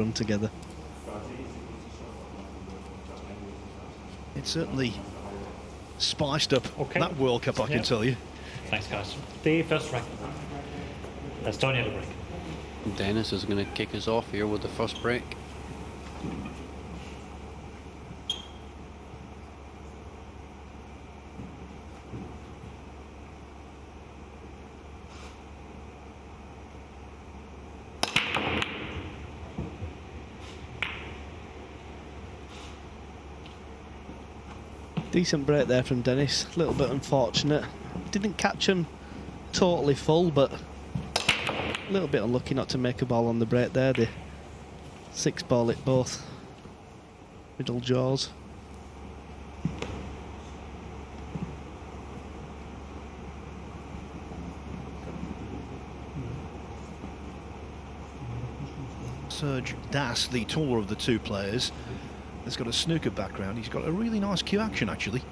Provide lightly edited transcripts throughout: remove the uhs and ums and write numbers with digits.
run together. It certainly spiced up that World Cup, I can tell you. Thanks, guys. The first rank. Estonia to break. Denis is going to kick us off here with the first break. Decent break there from Denis, a little bit unfortunate. Didn't catch him totally full, but a little bit unlucky not to make a ball on the break there. The 6-ball hit both middle jaws. Serge, the taller of the two players, has got a snooker background. He's got a really nice cue action, actually.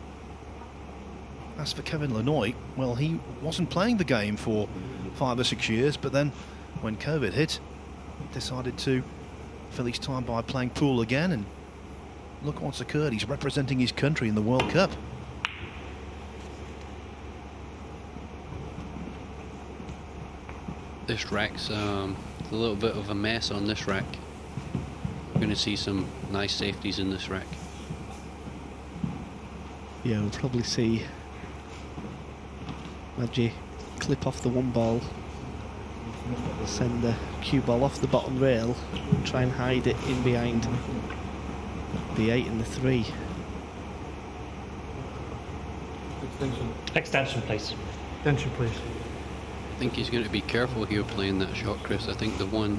As for Kevin Lannoye, well, he wasn't playing the game for 5 or 6 years, but then when COVID hit, decided to fill his time by playing pool again, and look what's occurred. He's representing his country in the World Cup. This rack's a little bit of a mess on this rack. We're going to see some nice safeties in this rack. Yeah, we'll probably see Magi clip off the 1-ball, send the cue ball off the bottom rail, and try and hide it in behind the 8 and the 3. Extension, please. Extension, please. I think he's going to be careful here playing that shot, Chris. I think the 1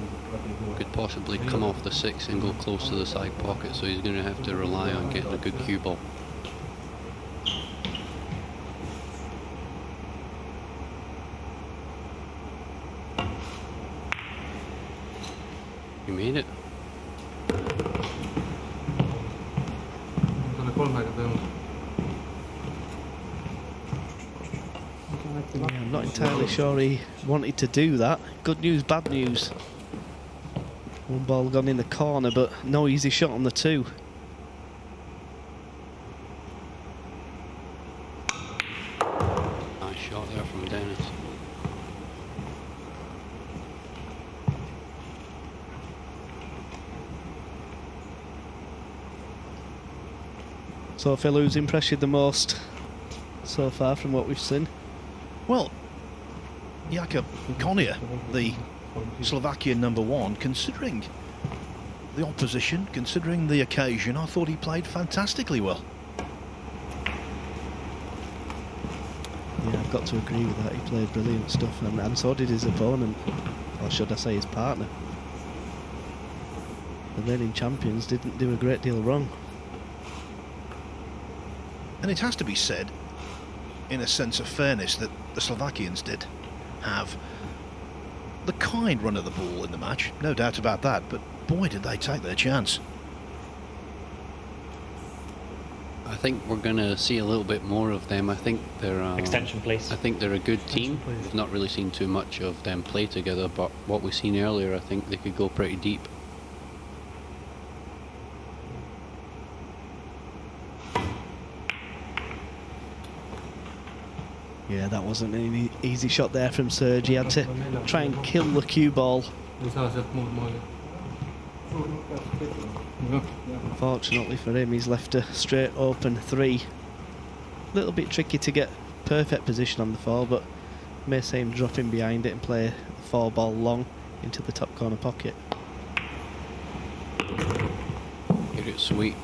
could possibly come off the 6 and go close to the side pocket, so he's going to have to rely on getting a good cue ball. You made it. Yeah, I'm not entirely sure he wanted to do that. Good news, bad news. 1 ball gone in the corner, but no easy shot on the 2. Nice shot there from Denis. So Phil, who's impressed you the most so far from what we've seen? Well, Jakub Konia, the Slovakian #1, considering the opposition, considering the occasion, I thought he played fantastically well. Yeah, I've got to agree with that. He played brilliant stuff, and so did his opponent, or should I say his partner. The reigning champions didn't do a great deal wrong. And it has to be said, in a sense of fairness, that the Slovakians did have the kind run of the ball in the match, no doubt about that, but boy did they take their chance. I think we're going to see a little bit more of them. I think they're Extension, please. I think they're a good team. We've not really seen too much of them play together, but what we've seen earlier, I think they could go pretty deep. Yeah, that wasn't an easy shot there from Serge. He had to try and kill the cue ball. Unfortunately for him, he's left a straight open 3. A little bit tricky to get perfect position on the 4, but may see him drop in behind it and play the 4-ball long into the top corner pocket. Hit it sweet.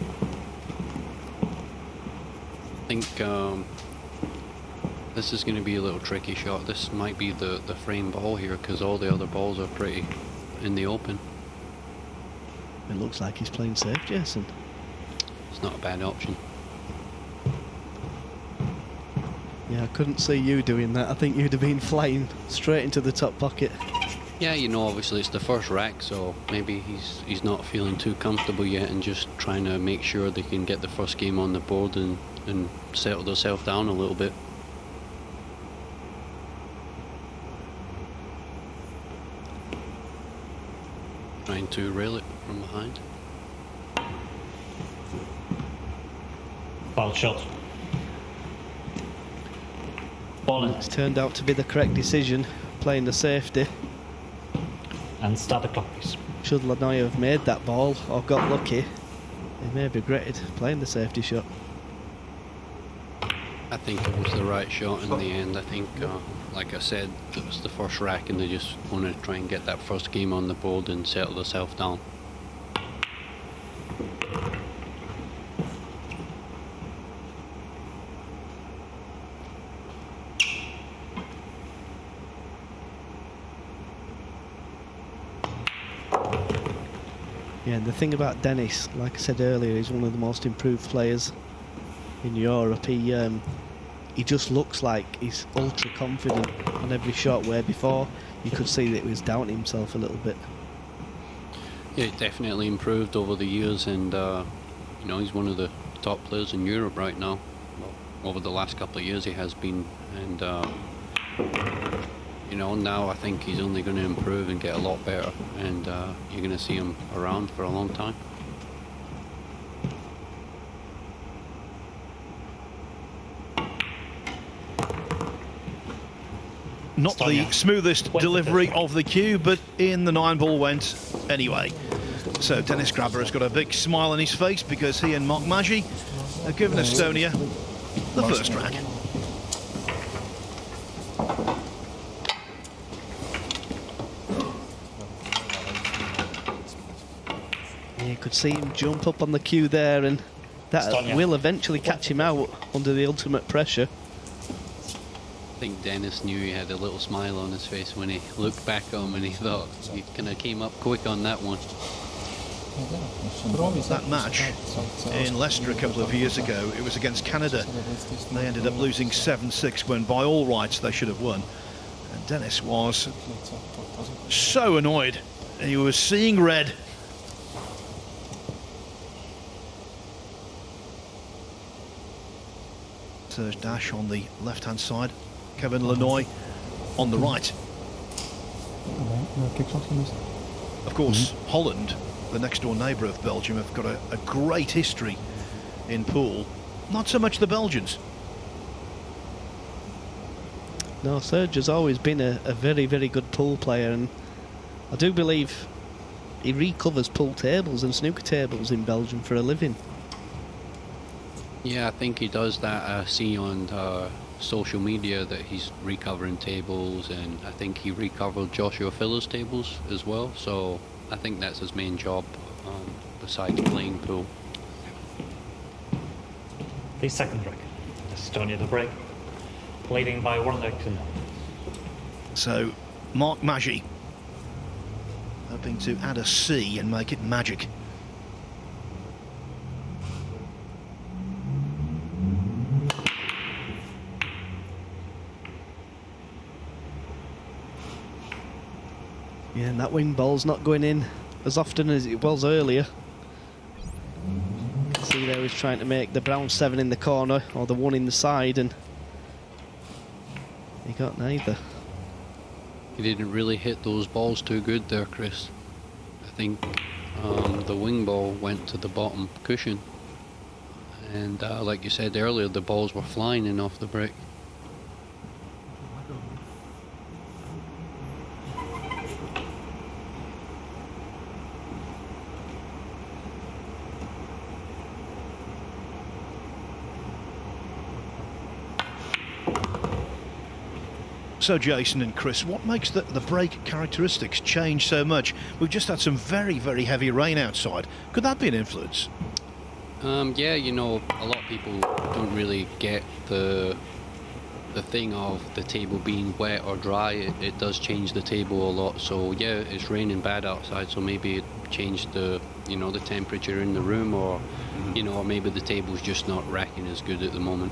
I think this is going to be a little tricky shot. This might be the frame ball here, because all the other balls are pretty in the open. It looks like he's playing safe, Jason. It's not a bad option. Yeah, I couldn't see you doing that. I think you'd have been flying straight into the top pocket. Yeah, you know, obviously it's the first rack, so maybe he's not feeling too comfortable yet and just trying to make sure they can get the first game on the board and settle themselves down a little bit. trying to rail it from behind. Foul shot. Ball in. It's turned out to be the correct decision, playing the safety. And start the clock, please. Should Lannoye have made that ball or got lucky, he may have regretted playing the safety shot. I think it was the right shot in the end. I think, like I said, it was the first rack and they just want to try and get that first game on the board and settle themselves down. Yeah, and the thing about Denis, like I said earlier, he's one of the most improved players in Europe. He just looks like he's ultra confident on every shot, where before you could see that he was doubting himself a little bit. Yeah, he's definitely improved over the years, and you know, he's one of the top players in Europe right now. Well, over the last couple of years he has been, and you know, now I think he's only going to improve and get a lot better, and you're going to see him around for a long time. Not the smoothest delivery of the cue, but in the 9-ball went anyway. So Denis Grabe has got a big smile on his face because he and Magi have given Estonia the first rack. You could see him jump up on the cue there, and that Estonia will eventually catch him out under the ultimate pressure. I think Denis knew he had a little smile on his face when he looked back at him, and he thought he kind of came up quick on that one. That match in Leicester a couple of years ago, it was against Canada. They ended up losing 7-6 when by all rights they should have won. And Denis was so annoyed. He was seeing red. Serge dash on the left-hand side. Kevin Lannoye on the right. Of course, Holland, the next-door neighbour of Belgium, have got a great history in pool. Not so much the Belgians. No, Serge has always been a very, very good pool player, and I do believe he recovers pool tables and snooker tables in Belgium for a living. Yeah, I think he does that. I see on social media that he's recovering tables, and I think he recovered Joshua Filler's tables as well, so I think that's his main job besides playing pool. The second rack. Estonia the break. Leading by 1 leg to 0. So, Magi hoping to add a C and make it magic. Yeah, and that wing ball's not going in as often as it was earlier. You can see there he's trying to make the brown 7 in the corner or the 1 in the side, and he got neither. He didn't really hit those balls too good there, Chris. I think the wing ball went to the bottom cushion, and like you said earlier, the balls were flying in off the brick. So Jason and Chris, what makes the break characteristics change so much? We've just had some very, very heavy rain outside. Could that be an influence? Yeah, you know, a lot of people don't really get the thing of the table being wet or dry. It does change the table a lot. So yeah, it's raining bad outside, so maybe it changed the, you know, the temperature in the room, or you know, or maybe the table's just not racking as good at the moment.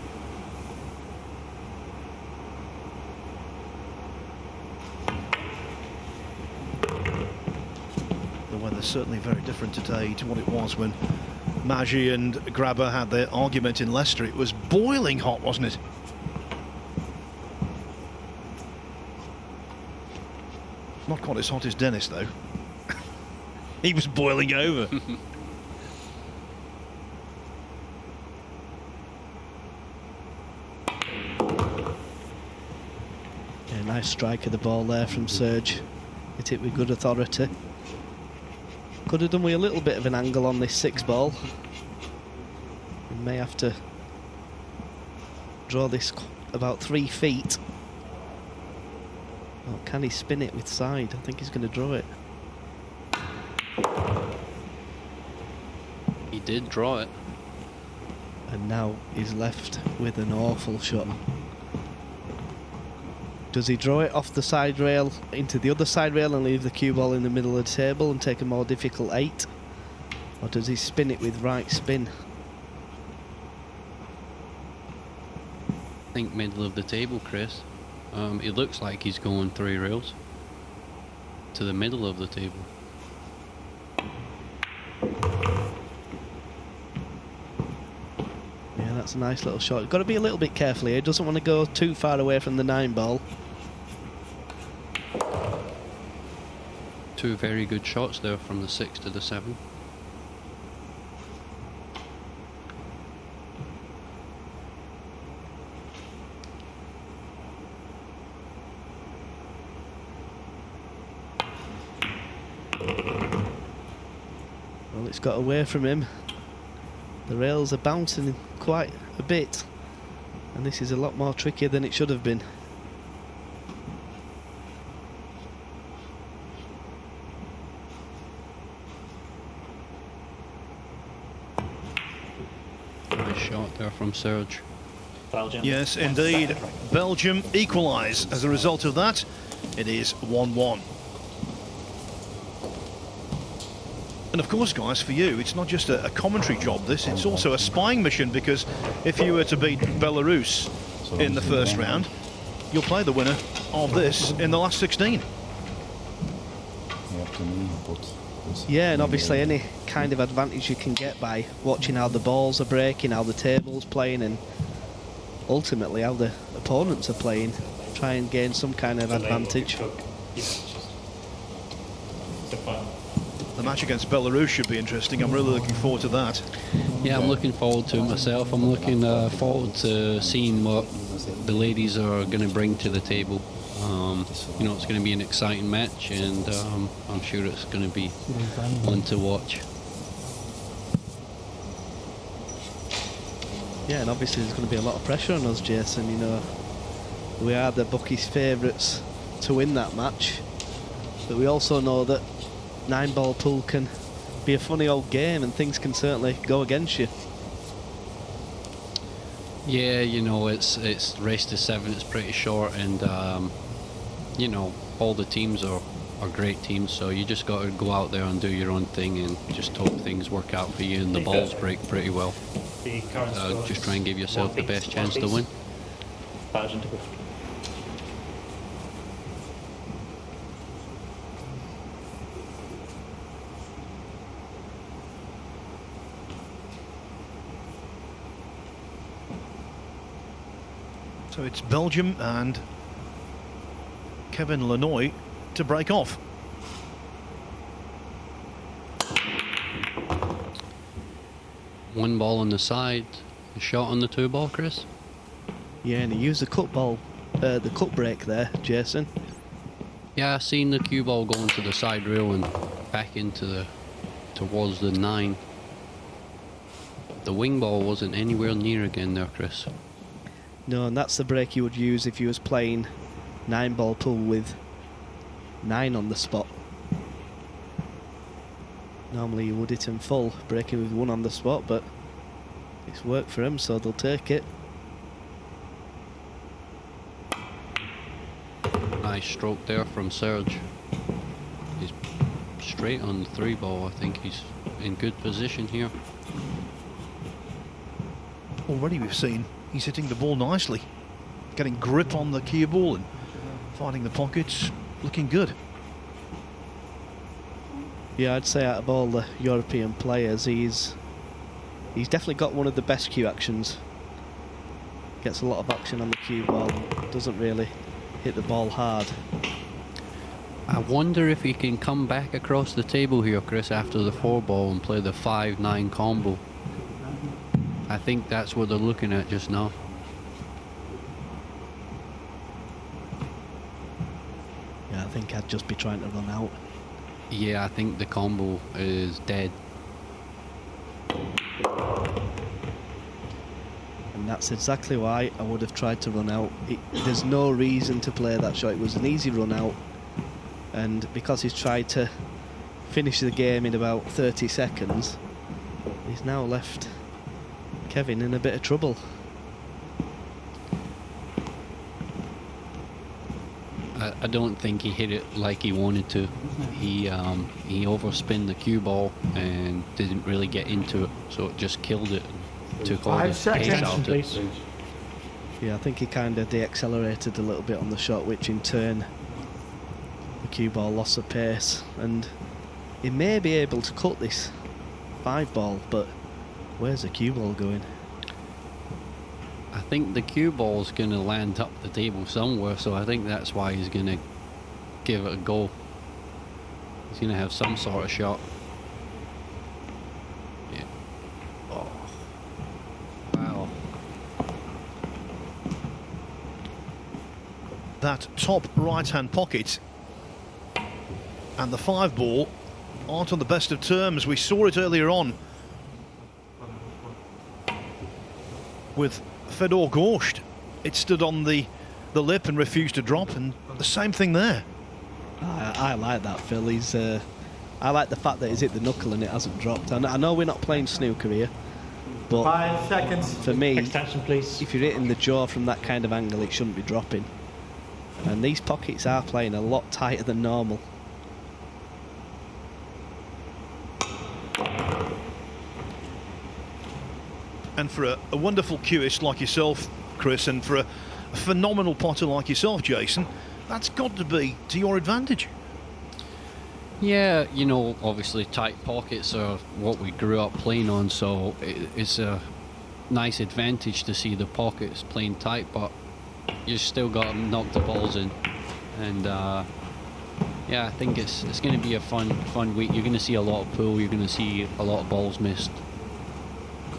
Certainly very different today to what it was when Magi and Grabe had their argument in Leicester. It was boiling hot, wasn't it? Not quite as hot as Denis, though. He was boiling over. Yeah, nice strike of the ball there from Serge. Hit it with good authority. Could have done with a little bit of an angle on this 6 ball. We may have to draw this about 3 feet. Oh, can he spin it with side? I think he's going to draw it. He did draw it. And now he's left with an awful shot. Does he draw it off the side rail into the other side rail and leave the cue ball in the middle of the table and take a more difficult 8? Or does he spin it with right spin? I think middle of the table, Chris. It looks like he's going 3 rails to the middle of the table. Yeah, that's a nice little shot. Got to be a little bit careful here. Doesn't want to go too far away from the 9 ball. 2 very good shots there from the 6 to the 7. Well, it's got away from him. The rails are bouncing quite a bit, and this is a lot more trickier than it should have been. Nice shot there from Serge. Belgium. Yes, indeed. Belgium equalise. As a result of that, it is 1-1. And of course, guys, for you, it's not just a commentary job, this, it's also a spying mission, because if you were to beat Belarus in the first round, you'll play the winner of this in the last 16. Yeah, and obviously any kind of advantage you can get by watching how the balls are breaking, how the table's playing, and ultimately how the opponents are playing, try and gain some kind of advantage. The match against Belarus should be interesting. I'm really looking forward to that. Yeah, I'm looking forward to it myself. I'm looking forward to seeing what the ladies are going to bring to the table. You know, it's going to be an exciting match, and I'm sure it's going to be one to watch. Yeah, and obviously there's going to be a lot of pressure on us, Jason. You know, we are the bookies' favourites to win that match, but we also know that 9-ball pool can be a funny old game, and things can certainly go against you. Yeah, you know, it's race to 7. It's pretty short, and you know, all the teams are great teams. So you just got to go out there and do your own thing, and just hope things work out for you, and the balls break pretty well. Just try and give yourself the best chance to win. Belgium to go. So it's Belgium and Kevin Lannoye to break off. One ball on the side, a shot on the 2 ball, Chris. Yeah, and he used the cut ball, the cut break there, Jason. Yeah, I seen the cue ball going to the side rail and back into towards the 9. The wing ball wasn't anywhere near again there, Chris. No, and that's the break you would use if you was playing 9-ball pool with 9 on the spot. Normally you would hit him full, breaking with 1 on the spot, but it's worked for him, so they'll take it. Nice stroke there from Serge. He's straight on the 3 ball. I think he's in good position here. Already we've seen he's hitting the ball nicely, getting grip on the cue ball and finding the pockets, looking good. Yeah, I'd say out of all the European players, he's definitely got one of the best cue actions. Gets a lot of action on the cue ball, doesn't really hit the ball hard. I wonder if he can come back across the table here, Chris, after the 4-ball and play the 5-9 combo. I think that's what they're looking at just now. Yeah, I think I'd just be trying to run out. Yeah, I think the combo is dead. And that's exactly why I would have tried to run out. There's no reason to play that shot. It was an easy run out. And because he's tried to finish the game in about 30 seconds, he's now left Kevin in a bit of trouble. I don't think he hit it like he wanted to. He overspun the cue ball and didn't really get into it, so it just killed it and took all the pace out of it. Yeah, I think he kind of de-accelerated a little bit on the shot, which in turn the cue ball lost the pace, and he may be able to cut this 5-ball, but where's the cue ball going? I think the cue ball's going to land up the table somewhere, so I think that's why he's going to give it a go. He's going to have some sort of shot. Yeah. Oh. Wow. That top right-hand pocket and the 5-ball aren't on the best of terms. We saw it earlier on with Fedor Gorsht. It stood on the lip and refused to drop, and the same thing there. I like that, Phil. I like the fact that he's hit the knuckle and it hasn't dropped. I know we're not playing snooker here, but 5 seconds. For me, extension, please. If you're hitting the jaw from that kind of angle, it shouldn't be dropping. And these pockets are playing a lot tighter than normal. And for a wonderful cueist like yourself, Chris, and for a phenomenal potter like yourself, Jason, that's got to be to your advantage. Yeah, you know, obviously tight pockets are what we grew up playing on, so it's a nice advantage to see the pockets playing tight, but you still got to knock the balls in. And yeah, I think it's going to be a fun week. You're going to see a lot of pull, you're going to see a lot of balls missed.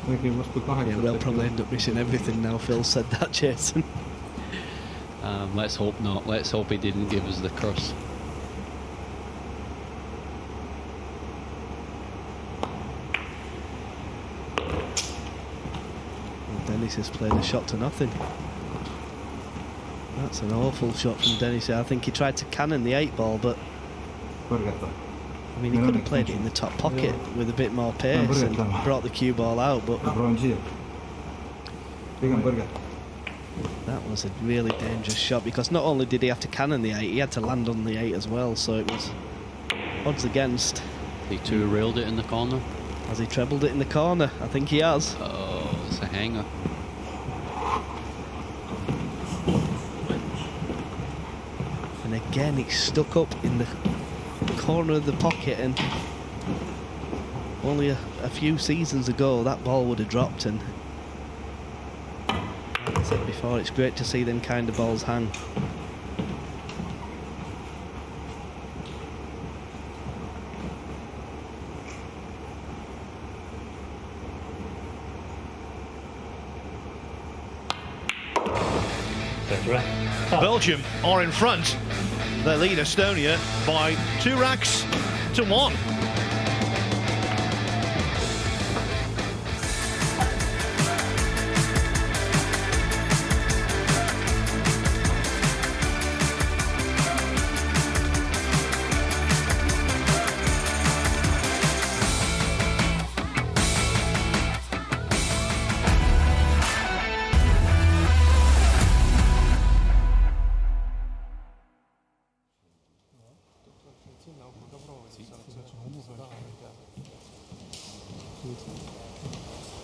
Yeah, we'll probably end up missing everything now. Phil said that, Jason. Let's hope not. Let's hope he didn't give us the curse. Well, Denis has played a shot to nothing. That's an awful shot from Denis. I think he tried to cannon the 8-ball, but I mean, he could have played it in the top pocket with a bit more pace and brought the cue ball out, but that was a really dangerous shot, because not only did he have to cannon the 8, he had to land on the 8 as well, so it was odds against. He two-railed it in the corner. Has he trebled it in the corner? I think he has. Oh, it's a hanger. And again, it's stuck up in the corner of the pocket, and only a few seasons ago that ball would have dropped, and like I said before, it's great to see them kind of balls hang. Belgium are in front. They lead Estonia by 2 racks to 1.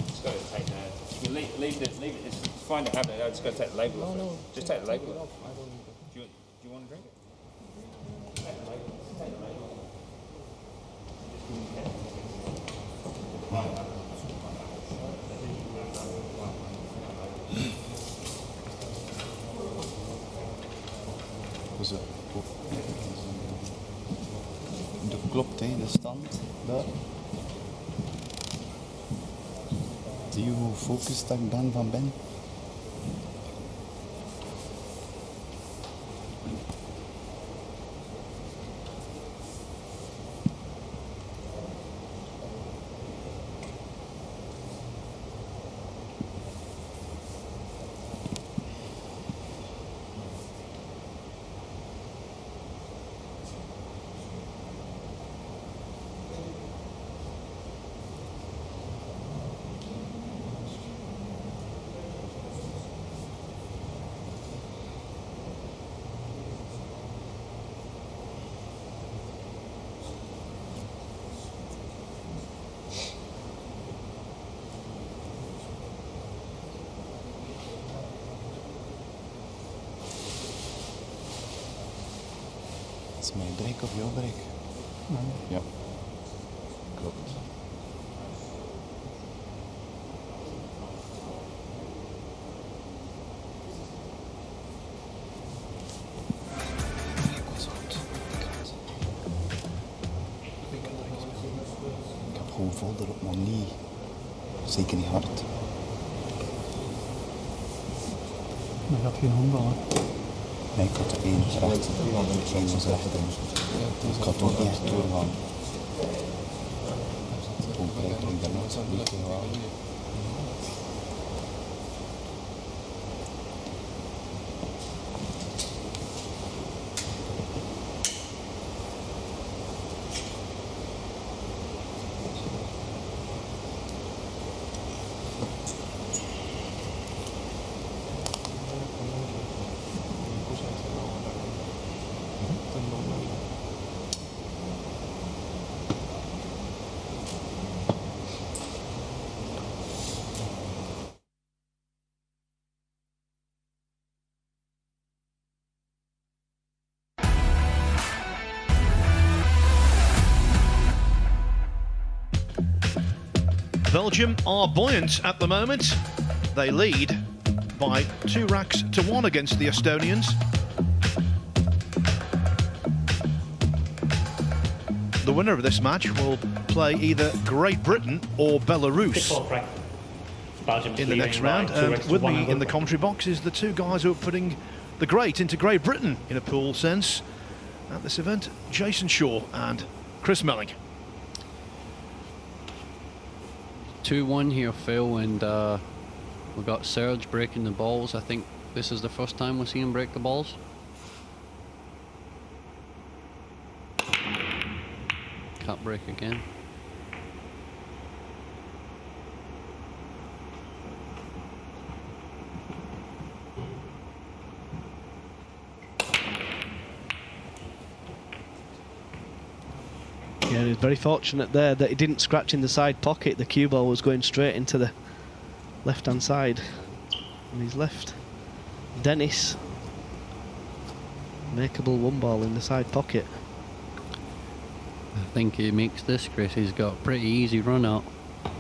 Just got to take that. You leave it. It's fine to have it. I just got to take the label off. No, just take the label off. Do you want to drink it? Take the label. Take the label. Was it? hè, de stand daar. Zie je hoe gefocust dat ik ben van binnen? Is het mijn break of jouw break? Ja. Klopt. Ik was goed. Ik heb gewoon vol erop, maar niet. Zeker niet hard. Maar je had geen handballen. Nee, ik had er één recht. Eén was recht in. Dus ik had ook niet echt doorgaan. Gewoon krijg daarna niet gegaan. Belgium are buoyant at the moment. They lead by 2 racks to 1 against the Estonians. The winner of this match will play either Great Britain or Belarus in the next round. And with me in the commentary box is the 2 guys who are putting the great into Great Britain in a pool sense at this event, Jason Shaw and Chris Melling. 2-1 here, Phil, and we've got Serge breaking the balls. I think this is the first time we've seen him break the balls. Cut break again. Yeah, he was very fortunate there that he didn't scratch in the side pocket. The cue ball was going straight into the left-hand side. And he's left Denis makeable 1 ball in the side pocket. I think he makes this, Chris. He's got a pretty easy run out. I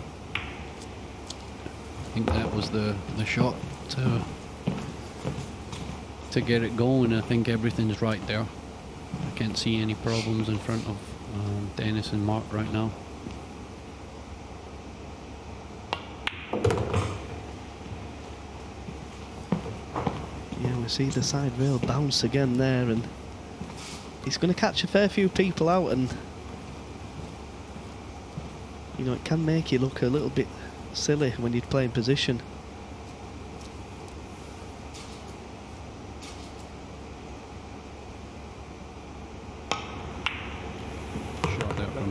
think that was the shot to get it going. I think everything's right there. I can't see any problems in front of Denis and Mark right now. Yeah, we see the side rail bounce again there, and he's going to catch a fair few people out, and you know, it can make you look a little bit silly when you're playing position.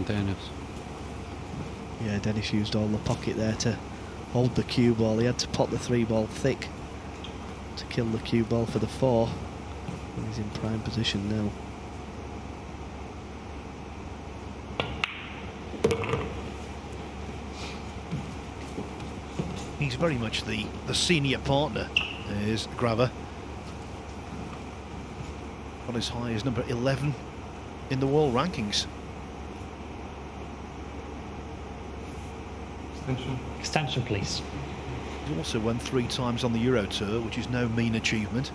Denis. Yeah, Denis used all the pocket there to hold the cue ball. He had to pot the 3 ball thick to kill the cue ball for the 4. And he's in prime position now. He's very much the senior partner, is Grabe. Got as high as number 11 in the world rankings. Extension, please. He also won 3 times on the Euro Tour, which is no mean achievement.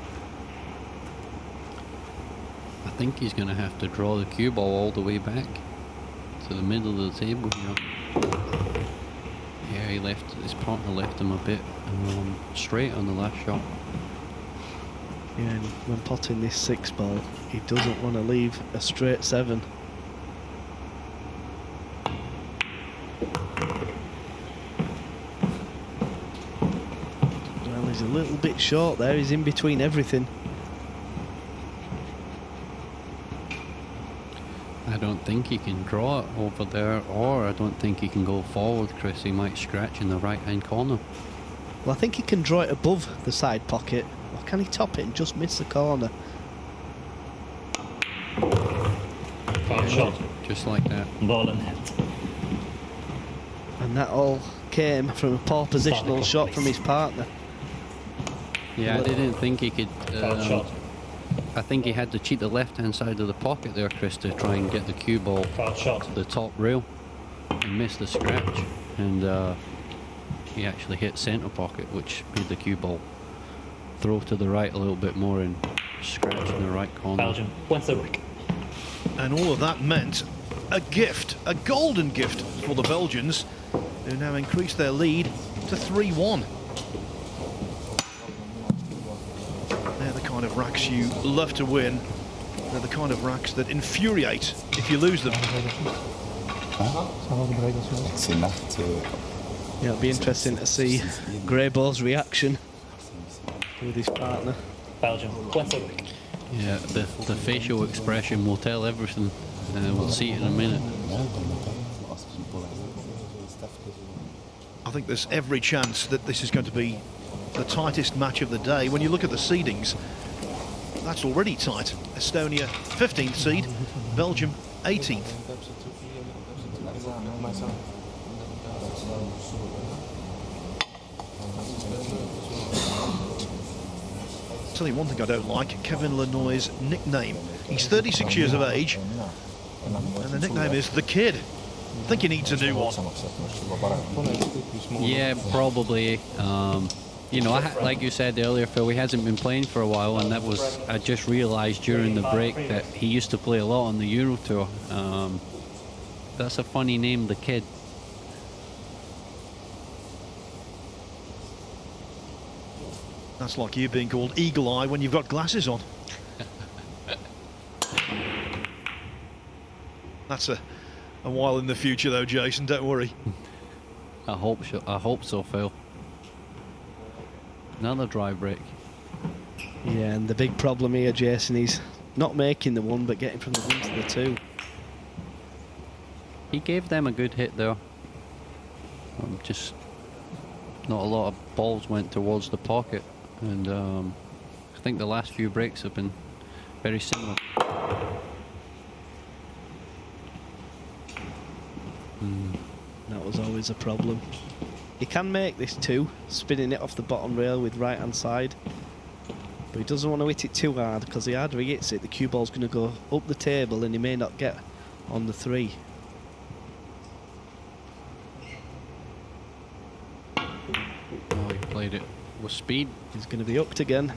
I think he's going to have to draw the cue ball all the way back. to the middle of the table here. Yeah, his partner left him a bit straight on the last shot. Yeah, and when potting this 6 ball, he doesn't want to leave a straight 7. Well, he's a little bit short there. He's in between everything. I don't think he can draw it over there, or I don't think he can go forward, Chris. He might scratch in the right-hand corner. Well, I think he can draw it above the side pocket. Or can he top it and just miss the corner? Foul shot. Just like that. Ball in net. And that all came from a poor positional shot from his partner. Yeah, I didn't think he could... Foul shot. I think he had to cheat the left-hand side of the pocket there, Chris, to try and get the cue ball Foul shot. to the top rail and miss the scratch. And he actually hit centre pocket, which made the cue ball throw to the right a little bit more and scratch in the right corner. Belgium wins the break. And all of that meant a gift, a golden gift for the Belgians, who now increase their lead to 3-1. They're the kind of racks you love to win. They're the kind of racks that infuriate if you lose them. Ik zie nacht. Yeah, it'll be interesting to see Grabe's reaction with his partner. Belgium wins the break. Yeah, the facial expression will tell everything. We'll see it in a minute. I think there's every chance that this is going to be the tightest match of the day. When you look at the seedings, that's already tight. Estonia 15th seed, Belgium 18th. Tell you one thing I don't like, Kevin Lannoye's nickname. He's 36 years of age, and the nickname is The Kid. I think he needs a new one. Yeah, probably. You know, like you said earlier, Phil, he hasn't been playing for a while, and I just realised during the break that he used to play a lot on the Euro Tour. That's a funny name, The Kid. That's like you being called Eagle Eye when you've got glasses on. That's a while in the future though, Jason, don't worry. I hope so, Phil. Another dry break. Yeah, and the big problem here, Jason, is not making the 1 but getting from the 1 to the 2. He gave them a good hit there. Just not a lot of balls went towards the pocket, and I think the last few breaks have been very similar. That was always a problem. He can make this 2, spinning it off the bottom rail with right hand side, but he doesn't want to hit it too hard, because the harder he hits it, the cue ball's going to go up the table and he may not get on the 3. Oh, he played it with speed. He's going to be hooked again.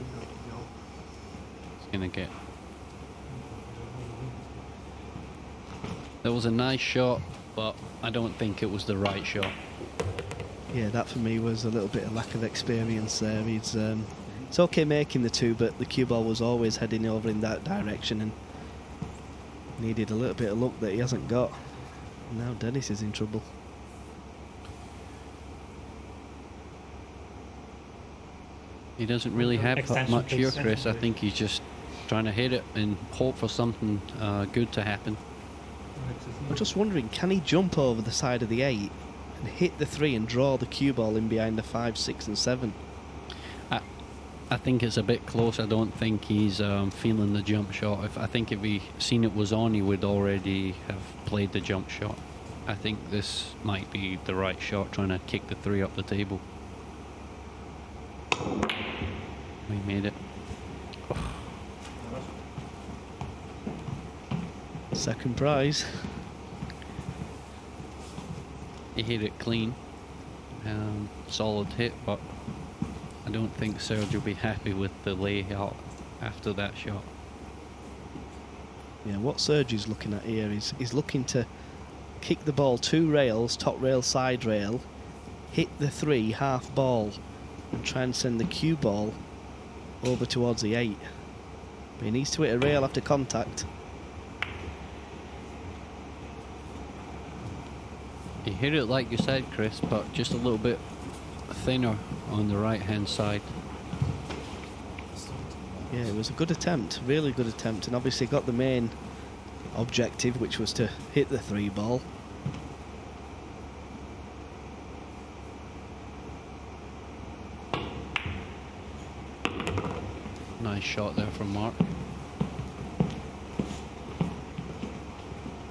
He's going to get... That was a nice shot, but I don't think it was the right shot. Yeah, that for me was a little bit of lack of experience there. It's okay making the 2, but the cue ball was always heading over in that direction and needed a little bit of luck that he hasn't got. Now Denis is in trouble. He doesn't really have Extension, much here, please. Chris. I think he's just trying to hit it and hope for something good to happen. I'm just wondering, can he jump over the side of the 8 and hit the 3 and draw the cue ball in behind the 5, 6 and 7? I think it's a bit close. I don't think he's feeling the jump shot. I think if he seen it was on, he would already have played the jump shot. I think this might be the right shot, trying to kick the 3 up the table. We made it. Second prize. He hit it clean. Solid hit, but I don't think Serge will be happy with the layout after that shot. Yeah, what Serge is looking at here is he's looking to kick the ball 2 rails, top rail, side rail, hit the 3 half ball, and try and send the cue ball over towards the 8. But he needs to hit a rail after contact. He hit it like you said, Chris, but just a little bit thinner on the right hand side. Yeah, it was a good attempt, really good attempt, and obviously got the main objective, which was to hit the 3 ball. Nice shot there from Mark.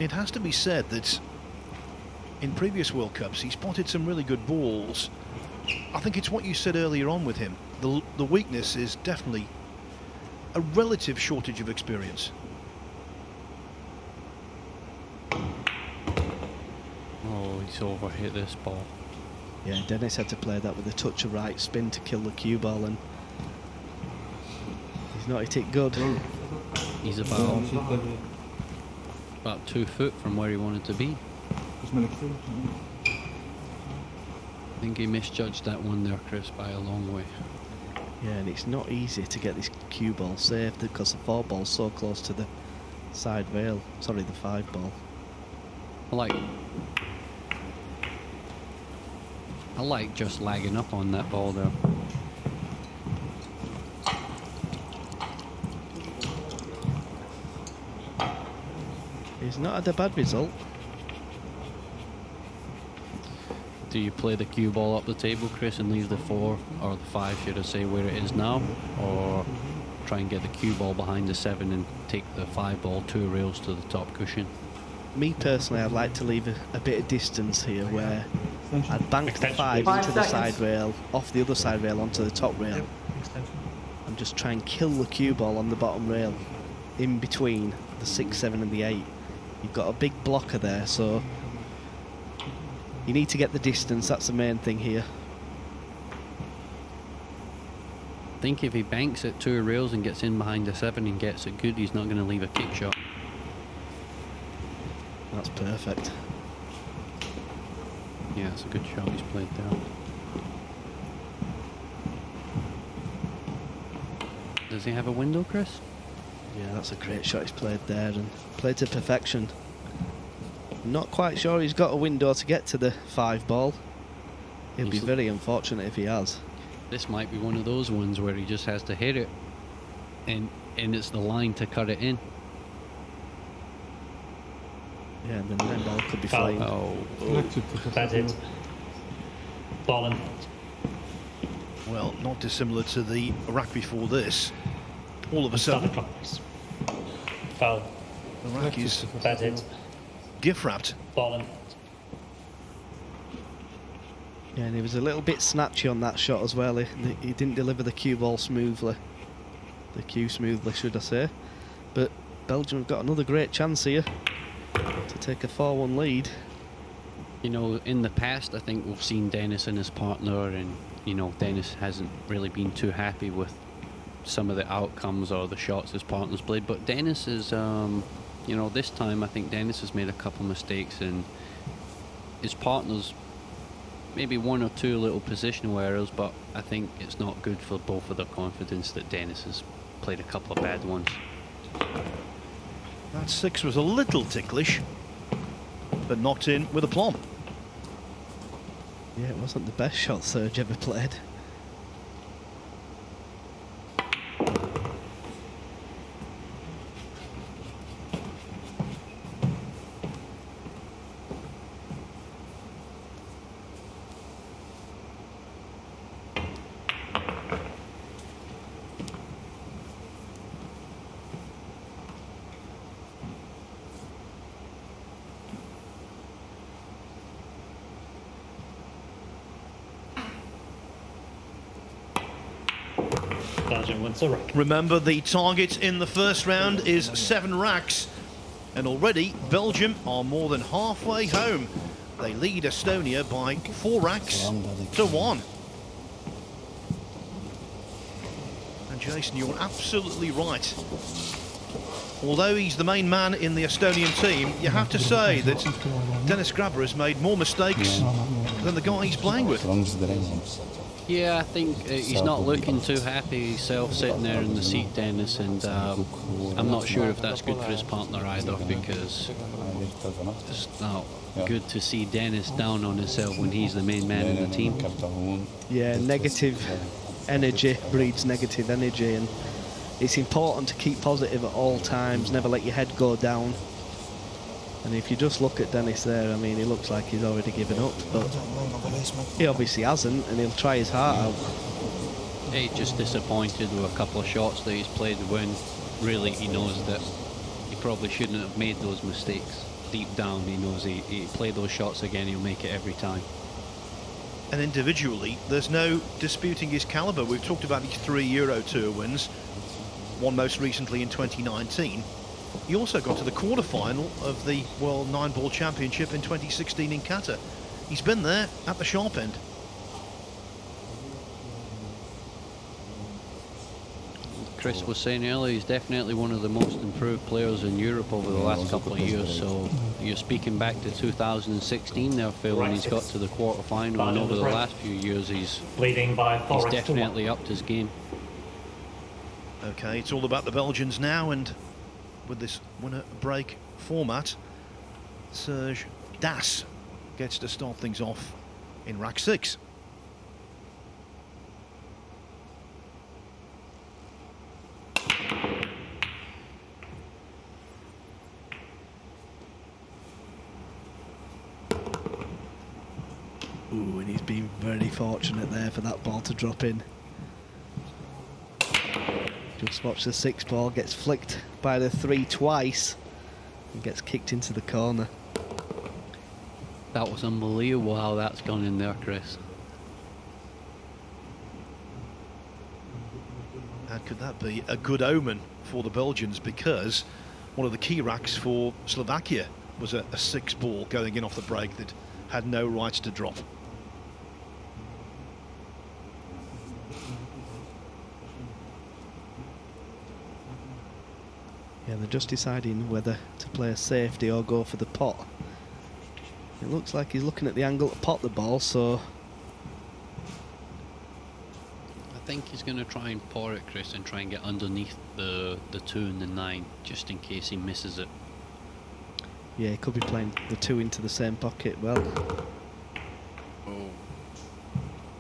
It has to be said that in previous World Cups he spotted some really good balls. I think it's what you said earlier on with him. The weakness is definitely a relative shortage of experience. Oh, he's overhit this ball. Yeah, Denis had to play that with a touch of right spin to kill the cue ball, and he's not hit it good. He's about 2 foot from where he wanted to be. I think he misjudged that one there, Chris, by a long way. Yeah, and it's not easy to get this cue ball saved because the 4 ball's so close to the side rail. Sorry, the 5 ball. I like just lagging up on that ball there. He's not had a bad result. Do you play the cue ball up the table, Chris, and leave the 4, or the 5, should I say, where it is now? Or try and get the cue ball behind the 7 and take the 5 ball 2 rails to the top cushion? Me personally, I'd like to leave a bit of distance here where I'd bank the 5 into the side rail, off the other side rail onto the top rail, and just try and kill the cue ball on the bottom rail in between the 6, 7 and the 8. You've got a big blocker there, so you need to get the distance. That's the main thing here. I think if he banks at 2 rails and gets in behind the 7 and gets it good, he's not going to leave a kick shot. That's perfect. Yeah, it's a good shot he's played there. Does he have a window, Chris? Yeah, that's a great shot he's played there and played to perfection. Not quite sure he's got a window to get to the 5 ball. He'll be very unfortunate if he has. This might be one of those ones where he just has to hit it and it's the line to cut it in. Yeah, and the 9 ball could be Foul. flying. Oh, That's it. Balling. Well, not dissimilar to the rack before this. All of a sudden, Foul. the rack is That's it. gift wrapped. Balling. Yeah, and he was a little bit snatchy on that shot as well. He didn't deliver the cue ball smoothly. The cue smoothly, should I say. But Belgium have got another great chance here to take a 4-1 lead. you know, in the past, I think we've seen Denis and his partner, and you know, Denis hasn't really been too happy with some of the outcomes or the shots his partner's played. But Denis is, you know, this time I think Denis has made a couple mistakes, and his partner's maybe one or two little positional errors, but I think it's not good for both of their confidence that Denis has played a couple of bad ones. That 6 was a little ticklish, but knocked in with aplomb. Yeah, it wasn't the best shot Serge ever played. Belgium wins the rack. Remember, the target in the first round is 7 racks, and already Belgium are more than halfway home. They lead Estonia by 4 racks to 1. And Jason, you're absolutely right. although he's the main man in the Estonian team, you have to say that Denis Grabe has made more mistakes than the guy he's playing with. Yeah, I think he's not looking too happy himself sitting there in the seat, Denis, and I'm not sure if that's good for his partner either, because it's not good to see Denis down on himself when he's the main man in the team. Yeah, negative energy breeds negative energy, and it's important to keep positive at all times, never let your head go down. And if you just look at Denis there, I mean, he looks like he's already given up, but he obviously hasn't, and he'll try his heart out. He's just disappointed with a couple of shots that he's played when really he knows that he probably shouldn't have made those mistakes. Deep down, he knows he play those shots again, he'll make it every time. And individually, there's no disputing his calibre. We've talked about his 3 Euro Tour wins, one most recently in 2019. He also got to the quarter-final of the World 9-Ball Championship in 2016 in Qatar. He's been there at the sharp end. Chris was saying earlier, he's definitely one of the most improved players in Europe over the last couple of years. So you're speaking back to 2016 there, Phil, when he's got to the quarter-final, and over the last few years he's definitely upped his game. Okay, it's all about the Belgians now, and with this winner-break format, Serge DAZN gets to start things off in rack 6. Ooh, and he's been very fortunate there for that ball to drop in. Just watch the 6 ball, gets flicked by the 3 twice and gets kicked into the corner. That was unbelievable how that's gone in there, Chris. And could that be a good omen for the Belgians, because one of the key racks for Slovakia was a 6 ball going in off the break that had no rights to drop. Yeah, they're just deciding whether to play a safety or go for the pot. It looks like he's looking at the angle to pot the ball, so... I think he's going to try and pour it, Chris, and try and get underneath the 2 and the 9, just in case he misses it. Yeah, he could be playing the 2 into the same pocket. Well,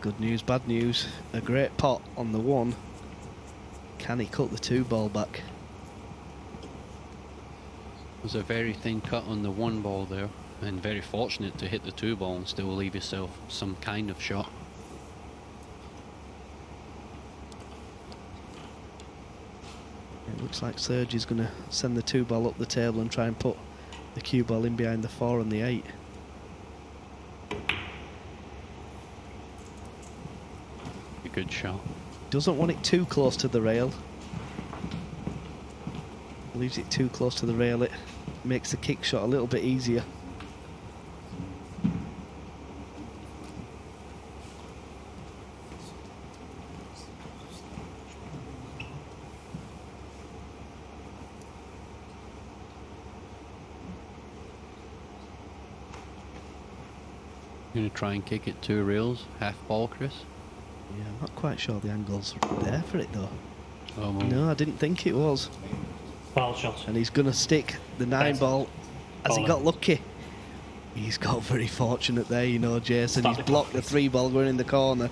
good news, bad news. A great pot on the 1. Can he cut the 2 ball back? It was a very thin cut on the 1 ball there, and very fortunate to hit the 2 ball and still leave yourself some kind of shot. It looks like Serge is going to send the 2 ball up the table and try and put the cue ball in behind the 4 and the 8. A good shot. Doesn't want it too close to the rail. Leaves it too close to the rail, it makes the kick shot a little bit easier. Going to try and kick it 2 rails, half ball, Chris? Yeah, I'm not quite sure the angle's there for it though. Oh, well. No, I didn't think it was. Foul shot. And he's going to stick the 9 ball. Has he got lucky? He's got very fortunate there, you know, Jason. He's blocked the 3 ball going in the corner.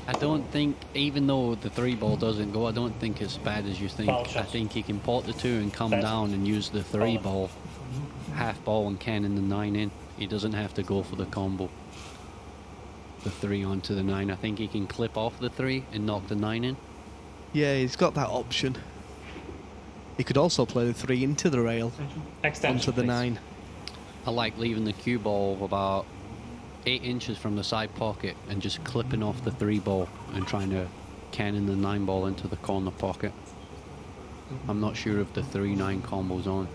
I don't think, even though the 3 ball doesn't go, I don't think it's bad as you think. I think he can pot the 2 and come down and use the 3 ball, half ball, and cannon the 9 in. He doesn't have to go for the combo. The 3 onto the 9. I think he can clip off the 3 and knock the 9 in. Yeah, he's got that option. He could also play the 3 into the rail, onto the 9. I like leaving the cue ball about 8 inches from the side pocket and just clipping off the 3 ball and trying to cannon the 9 ball into the corner pocket. I'm not sure if the 3-9 combo's on.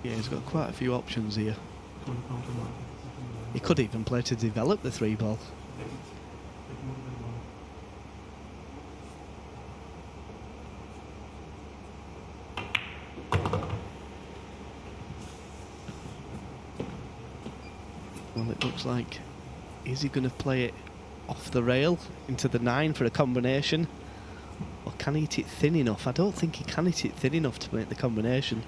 Yeah, he's got quite a few options here. He could even play to develop the 3 ball. looks like, is he going to play it off the rail into the 9 for a combination? Or can he hit it thin enough? I don't think he can hit it thin enough to make the combination.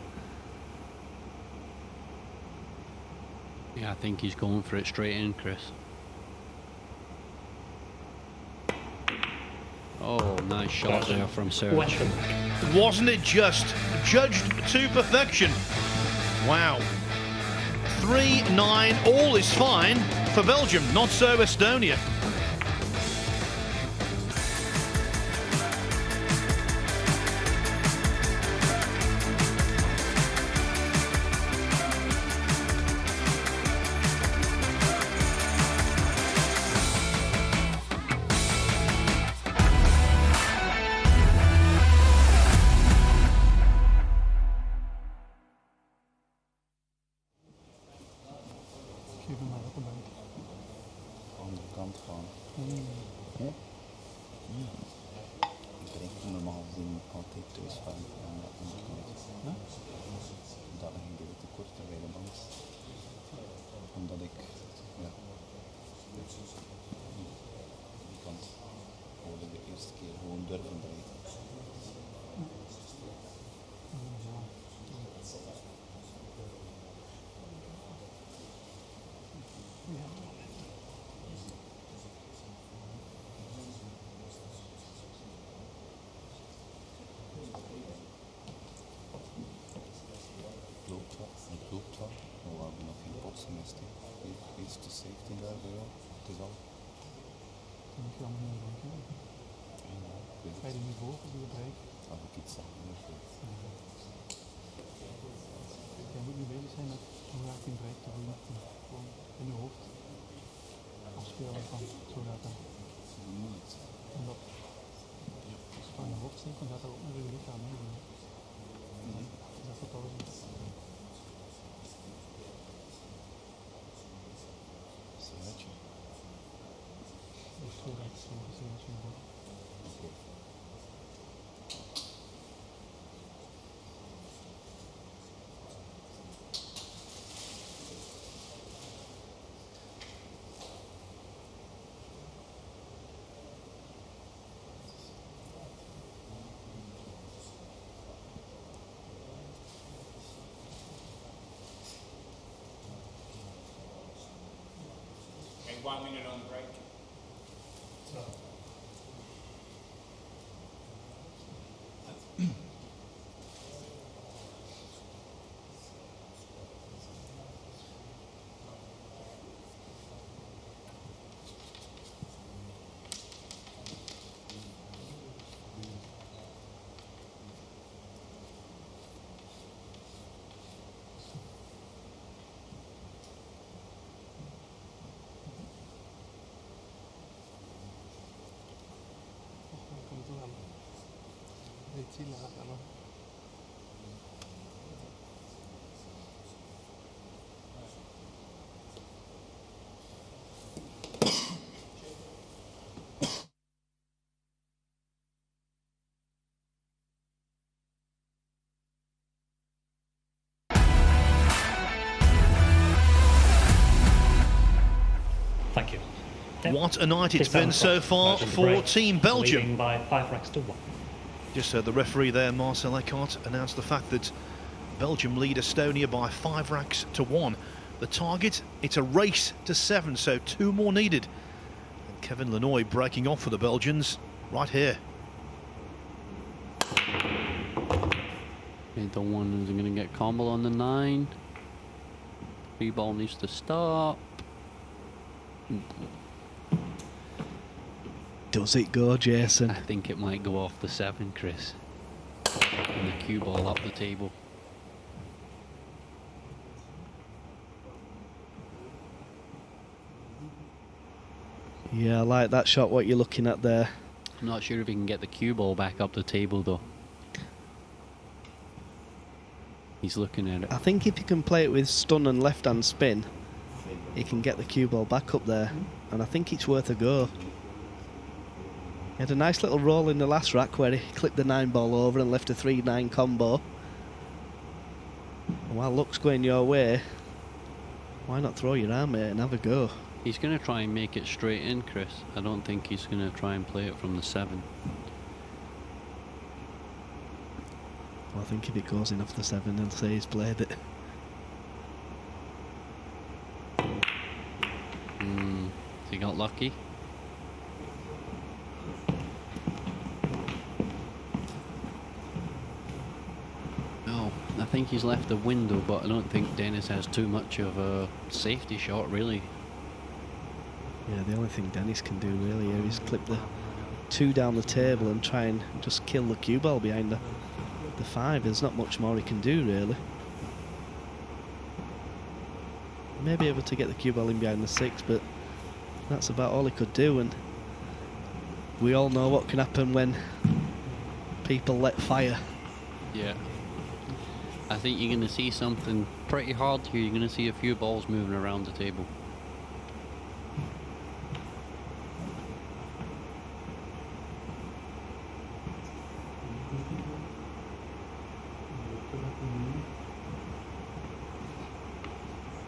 Yeah, I think he's going for it straight in, Chris. Oh, nice shot there from Serge. Question. Wasn't it just judged to perfection? Wow. 3-9, all is fine for Belgium, not so Estonia. Geef hem maar op een bank. Andere kant gaan. Ja? Ik drink normaal gezien altijd thuis van dat omgekeerd. Ja? Dat leg ik even te kort bij de band. Omdat ik, ja, die kant wilde de eerste keer gewoon durven draaien. Het loopt wel, maar we hebben nog geen botsing is het. Iets te 17 daar bij jou, het is al. Dan moet je allemaal niet denken. Ja, ik weet Ga je er nu voor of doe je break? Als ik iets zeg, dan is het. Jij moet nu bezig zijn met hoe ga ik die break te doen. Gewoon in je hoofd afspelen van zo gaat dat. Niet. Omdat als je van je hoofd zit, dan gaat dat ook naar je lichaam meedoen. Dus dat wordt alles iets. Serge. Dus zo gaat het zo gezien als je je hoofd. Okay, 1 minute on the break. Weet je laat dan. Thank you. What a night it's This time been so far Belgium for break, Team Belgium. leading by 5 racks to 1. Just heard the referee there, Marcel Eckhart, announce the fact that Belgium lead Estonia by 5 racks to 1. The target, it's a race to 7, so 2 more needed. And Kevin Lannoye breaking off for the Belgians right here. Okay, the one is going to get combo on the 9. Free ball needs to stop. Does it go, Jason? I think it might go off the 7, Chris. And the cue ball up the table. Yeah, I like that shot, what you're looking at there. I'm not sure if he can get the cue ball back up the table though. He's looking at it. I think if he can play it with stun and left-hand spin, he can get the cue ball back up there. And I think it's worth a go. He had a nice little roll in the last rack where he clipped the 9 ball over and left a 3-9 combo. And while luck's going your way, Why not throw your arm, mate, and have a go? He's going to try and make it straight in, Chris. I don't think he's going to try and play it from the 7. Well, I think if it goes in off the 7, he'll say he's played it. He got lucky. No, I think he's left the window, but I don't think Denis has too much of a safety shot, really. Yeah, the only thing Denis can do really here is clip the 2 down the table and try and just kill the cue ball behind the 5. There's not much more he can do, really. Maybe able to get the cue ball in behind the 6, but that's about all he could do, and we all know what can happen when people let fire. Yeah. I think you're going to see something pretty hard here. You're going to see a few balls moving around the table.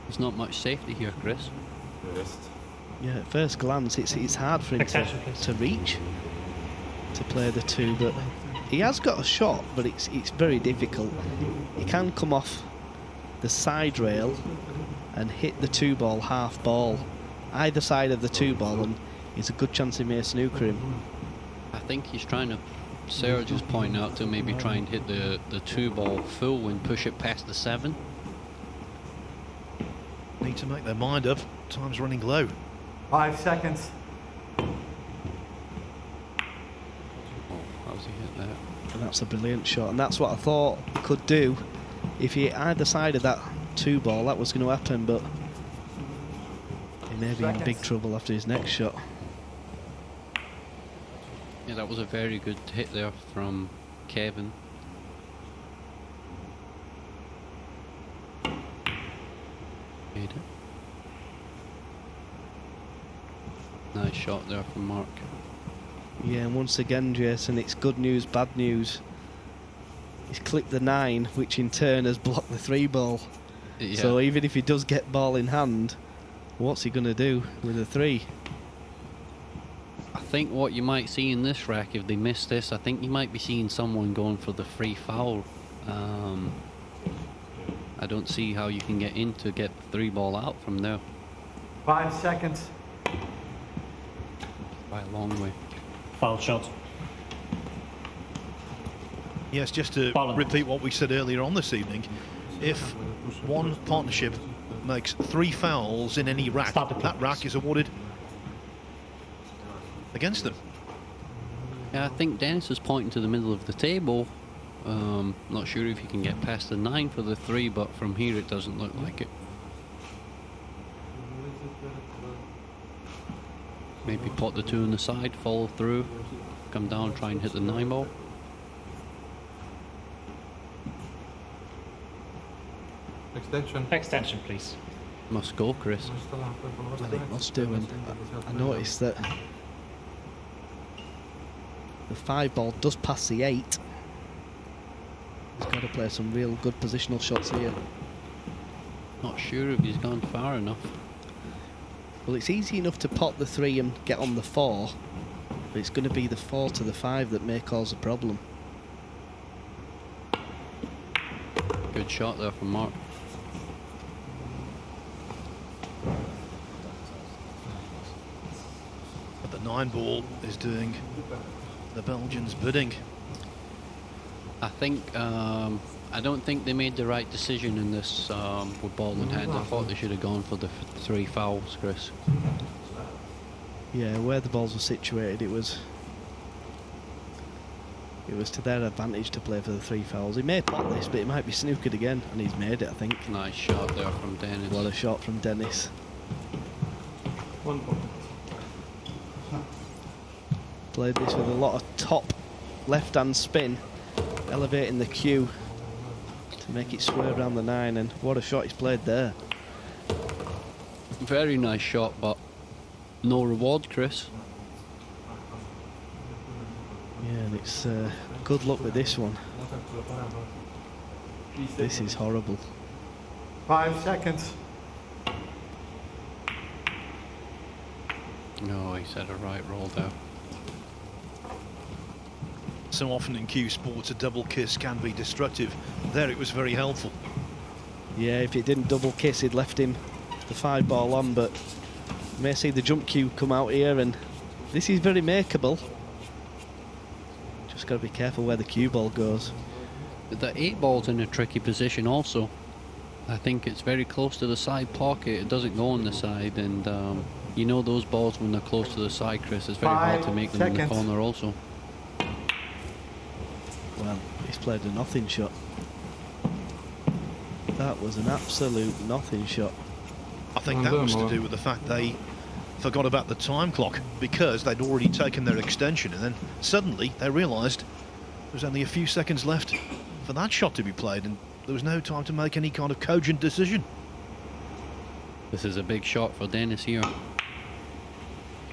There's not much safety here, Chris. Yeah, at first glance it's hard for him to reach to play the 2, but he has got a shot, but it's very difficult. He can come off the side rail and hit the 2 ball half ball either side of the 2 ball, and it's a good chance he may snooker him. I think he's trying to, Serge is pointing out to maybe try and hit the 2 ball full and push it past the 7. Need to make their mind up. Time's running low. 5 seconds. Oh, how's he hit that? And that's a brilliant shot, and that's what I thought he could do. If he hit either side of that 2 ball, that was going to happen, but he may be in big trouble after his next shot. Yeah, that was a very good hit there from Kevin. Made it. Nice shot there from Mark. Yeah, and once again, Jason, it's good news, bad news. He's clipped the 9, which in turn has blocked the 3 ball. Yeah. So even if he does get ball in hand, what's he going to do with the 3? I think what you might see in this rack, if they miss this, I think you might be seeing someone going for the free foul. I don't see how you can get in to get the 3 ball out from there. 5 seconds. By a long way. Foul shot. Yes, just to repeat what we said earlier on this evening, if one partnership makes 3 fouls in any rack, that rack is awarded against them. Yeah, I think Denis is pointing to the middle of the table. Not sure if you can get past the 9 for the 3, but from here it doesn't look like it. Maybe pot the 2 on the side, follow through, come down, try and hit the 9 ball. Extension. Extension, please. Must go, Chris. I think must do, and I noticed that the 5 ball does pass the 8. He's got to play some real good positional shots here. Not sure if he's gone far enough. Well, it's easy enough to pot the 3 and get on the 4, but it's going to be the 4 to the 5 that may cause a problem. Good shot there from Mark. But the 9 ball is doing the Belgians' bidding. I think, I don't think they made the right decision in this with ball in hand. I thought they should have gone for the 3 fouls, Chris. Yeah, where the balls were situated, it was to their advantage to play for the 3 fouls. He may pot this, but it might be snookered again, and he's made it, I think. Nice shot there from Denis. What a shot from Denis. 1 point. Played this with a lot of top left-hand spin, elevating the cue to make it swerve around the 9, and what a shot he's played there. Very nice shot, but no reward, Chris. Yeah, and it's good luck with this one. This is horrible. 5 seconds. No, he's had a right roll there. So often in cue sports, a double kiss can be destructive. There it was very helpful. Yeah, if it didn't double kiss, he'd left him the 5 ball on, but you may see the jump cue come out here, and this is very makeable. Just got to be careful where the cue ball goes. But the 8 ball's in a tricky position also. I think it's very close to the side pocket. It doesn't go on the side, and you know those balls when they're close to the side, Chris, it's very hard to make them in the corner also. Well, he's played a nothing shot. That was an absolute nothing shot. I think that was to do with the fact they forgot about the time clock because they'd already taken their extension, and then suddenly they realised there was only a few seconds left for that shot to be played, and there was no time to make any kind of cogent decision. This is a big shot for Denis here.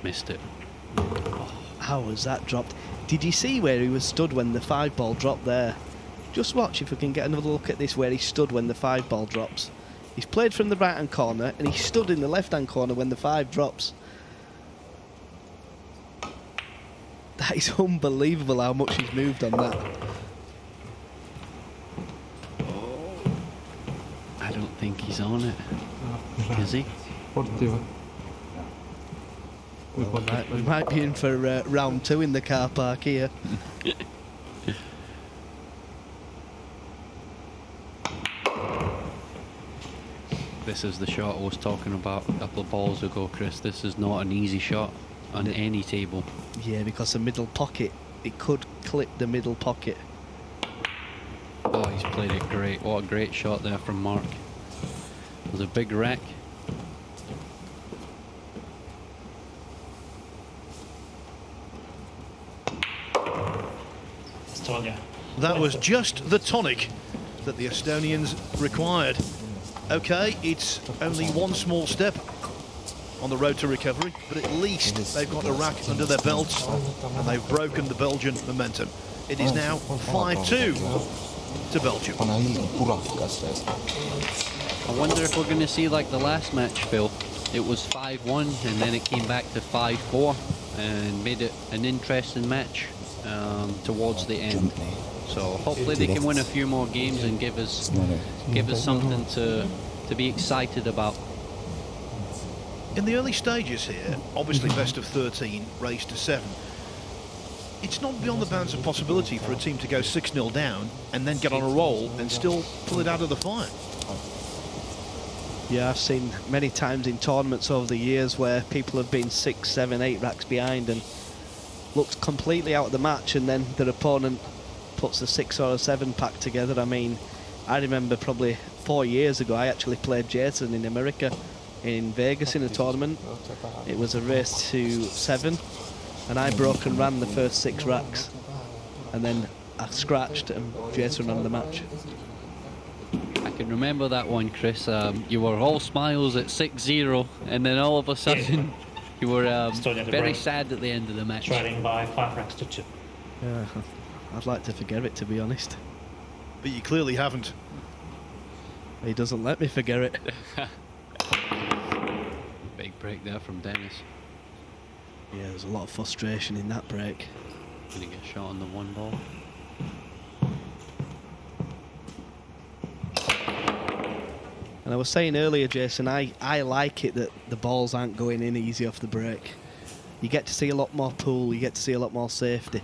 Missed it. How was that dropped? Did you see where he was stood when the 5 ball dropped there? Just watch if we can get another look at this, where he stood when the 5 ball drops. He's played from the right hand corner and he stood in the left hand corner when the 5 drops. That is unbelievable how much he's moved on that. I don't think he's on it. Is he? We might be in for round 2 in the car park here. This is the shot I was talking about a couple of balls ago, Chris. This is not an easy shot on any table. Yeah, because the middle pocket, it could clip the middle pocket. Oh, he's played it great. What a great shot there from Mark. It was a big wreck. Estonia. That was just the tonic that the Estonians required. Okay, it's only one small step on the road to recovery, but at least they've got a rack under their belts and they've broken the Belgian momentum. It is now 5-2 to Belgium. I wonder if we're going to see like the last match, Phil. It was 5-1 and then it came back to 5-4 and made it an interesting match towards the end. So hopefully they can win a few more games and give us something to be excited about. In the early stages here, obviously best of 13, race to 7. It's not beyond the bounds of possibility for a team to go 6-0 down and then get on a roll and still pull it out of the fire. Yeah, I've seen many times in tournaments over the years where people have been 6, 7, 8 racks behind and looked completely out of the match, and then their opponent puts a 6 or a 7 pack together. I mean, I remember probably 4 years ago I actually played DAZN in America, in Vegas, in a tournament. It was a race to 7 and I broke and ran the first 6 racks, and then I scratched and DAZN ran the match. I can remember that one, Chris. You were all smiles at 6-0 and then all of a sudden you were very sad at the end of the match. Trailing by 5 racks to 2. Yeah, I'd like to forget it, to be honest. But you clearly haven't. He doesn't let me forget it. Big break there from Denis. Yeah, there's a lot of frustration in that break. Gonna get shot on the 1 ball. And I was saying earlier, Jason, I like it that the balls aren't going in easy off the break. You get to see a lot more pool, you get to see a lot more safety.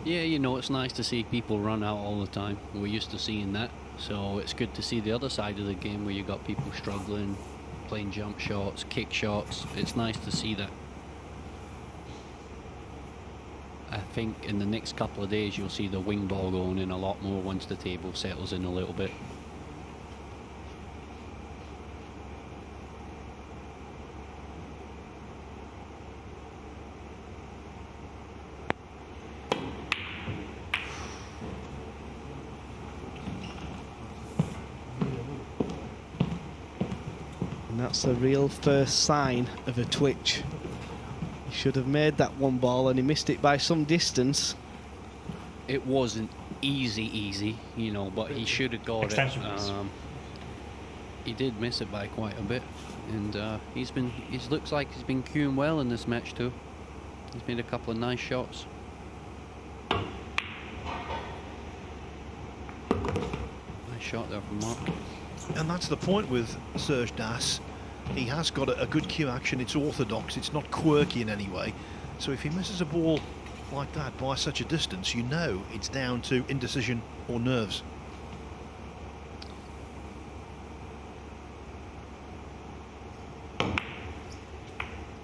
Yeah, you know, it's nice to see people run out all the time. We're used to seeing that. So it's good to see the other side of the game where you got people struggling, playing jump shots, kick shots. It's nice to see that. I think in the next couple of days you'll see the wing ball going in a lot more once the table settles in a little bit. And that's the real first sign of a twitch. He should have made that 1 ball and he missed it by some distance. It wasn't easy, you know, but he should have got it. He did miss it by quite a bit. and he looks like he's been queuing well in this match too. He's made a couple of nice shots. Nice shot there from Mark. And that's the point with Serge Das. He has got a good cue action. It's orthodox. It's not quirky in any way. So if he misses a ball like that by such a distance, you know it's down to indecision or nerves.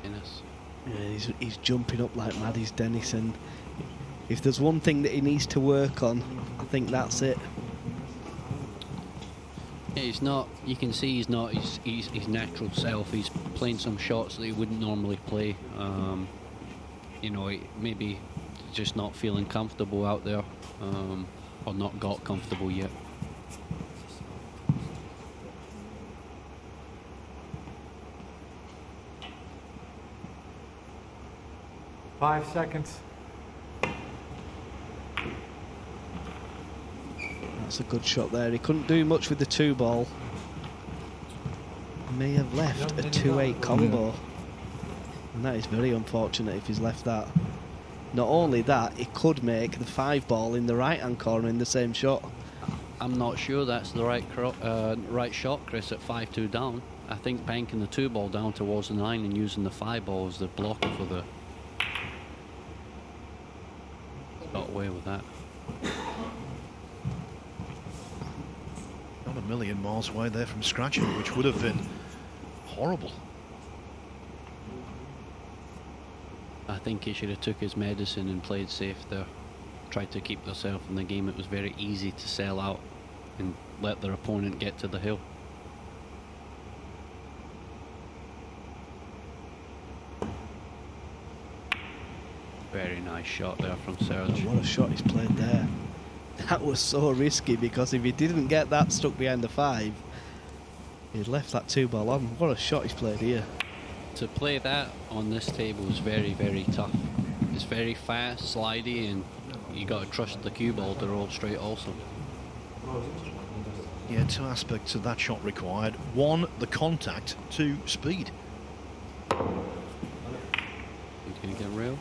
Denis. Yeah, he's jumping up like mad, he's Denis, and if there's one thing that he needs to work on, I think that's it. Yeah, he's not. You can see he's not his natural self. He's playing some shots that he wouldn't normally play. You know, maybe just not feeling comfortable out there, or not got comfortable yet. Five seconds. That's a good shot there. He couldn't do much with the 2-ball. May have left a 2-8 combo. And that is very unfortunate if he's left that. Not only that, it could make the 5-ball in the right-hand corner in the same shot. I'm not sure that's the right shot, Chris, at 5-2 down. I think banking the 2-ball down towards the 9 and using the 5-ball as the blocker for the... Got away with that. Not a million miles away there from scratching, which would have been horrible. I think he should have took his medicine and played safe there. Tried to keep themselves in the game. It was very easy to sell out and let their opponent get to the hill. Very nice shot there from Serge. What a shot he's played there. That was so risky, because if he didn't get that stuck behind the 5, he'd left that 2-ball on. What a shot he's played here. To play that on this table is very, very tough. It's very fast, slidey, and you got to trust the cue ball to roll straight also. Yeah, 2 aspects of that shot required. 1, the contact. 2, speed. He's going to get real.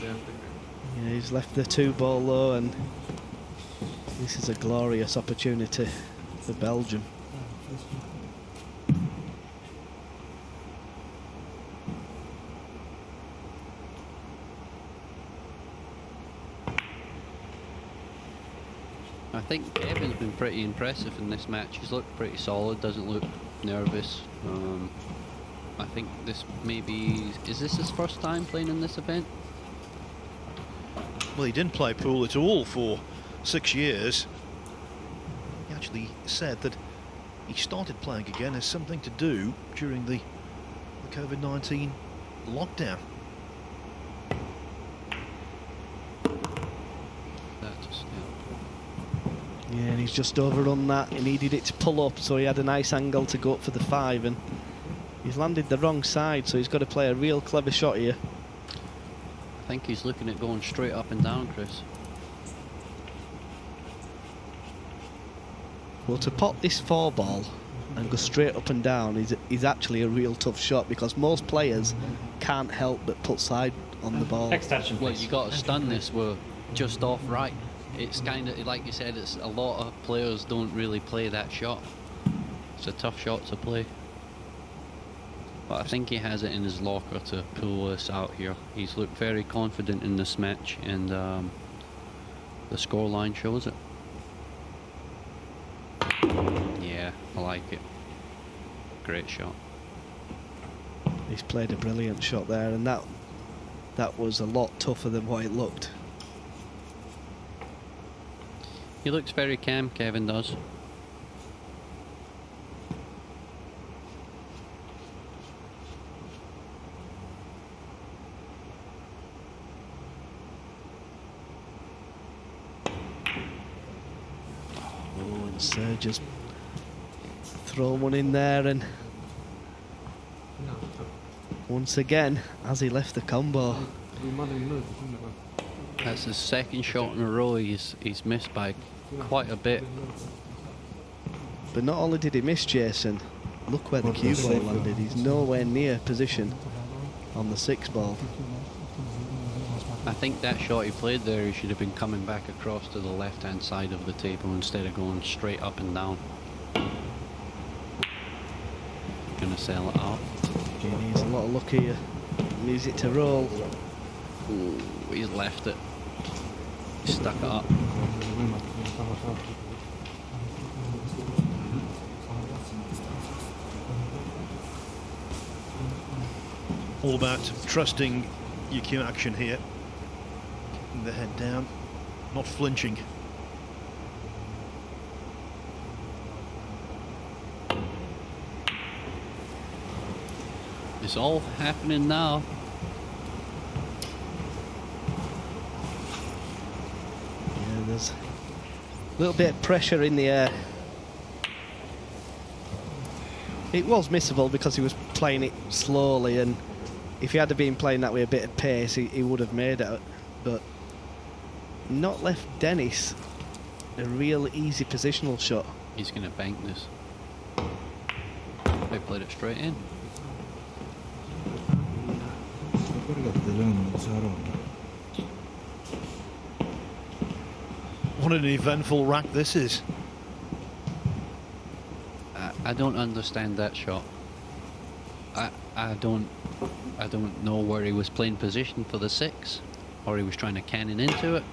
Yeah, he's left the 2-ball low, and this is a glorious opportunity for Belgium. I think Kevin's been pretty impressive in this match. He's looked pretty solid, doesn't look nervous. I think this maybe... Is this his first time playing in this event? Well, he didn't play pool at all for 6 years. He actually said that he started playing again as something to do during the COVID-19 lockdown. Yeah, and he's just overrun that. He needed it to pull up, so he had a nice angle to go up for the 5, and he's landed the wrong side, so he's got to play a real clever shot here. I think he's looking at going straight up and down, Chris. Well, to pot this 4-ball and go straight up and down is actually a real tough shot, because most players can't help but put side on the ball. Extension, Well, please. you got to stun this. We're just off right. It's kind of like you said. It's a lot of players don't really play that shot. It's a tough shot to play. But I think he has it in his locker to pull this out here. He's looked very confident in this match, and the scoreline shows it. Yeah, I like it. Great shot. He's played a brilliant shot there, and that was a lot tougher than what it looked. He looks very calm, Kevin does. Oh, and Serge just thrown one in there, and once again, as he left the combo. That's his second shot in a row. He's missed by quite a bit. But not only did he miss, Jason, Look where the cue ball landed. He's nowhere near position on the 6 ball. I think that shot he played there, he should have been coming back across to the left-hand side of the table instead of going straight up and down. Gonna sell it out. He needs a lot of luck here. Needs it to roll. Ooh, he's left it. He's stuck it up. All about trusting your cue action here. Keeping the head down, not flinching. It's all happening now. Yeah, there's a little bit of pressure in the air. It was missable because he was playing it slowly, and if he had been playing that with a bit of pace, he would have made it. But not left Denis a real easy positional shot. He's going to bank this. They played it straight in. What an eventful rack this is. I don't understand that shot. I don't know where he was playing position for the 6, or he was trying to cannon into it.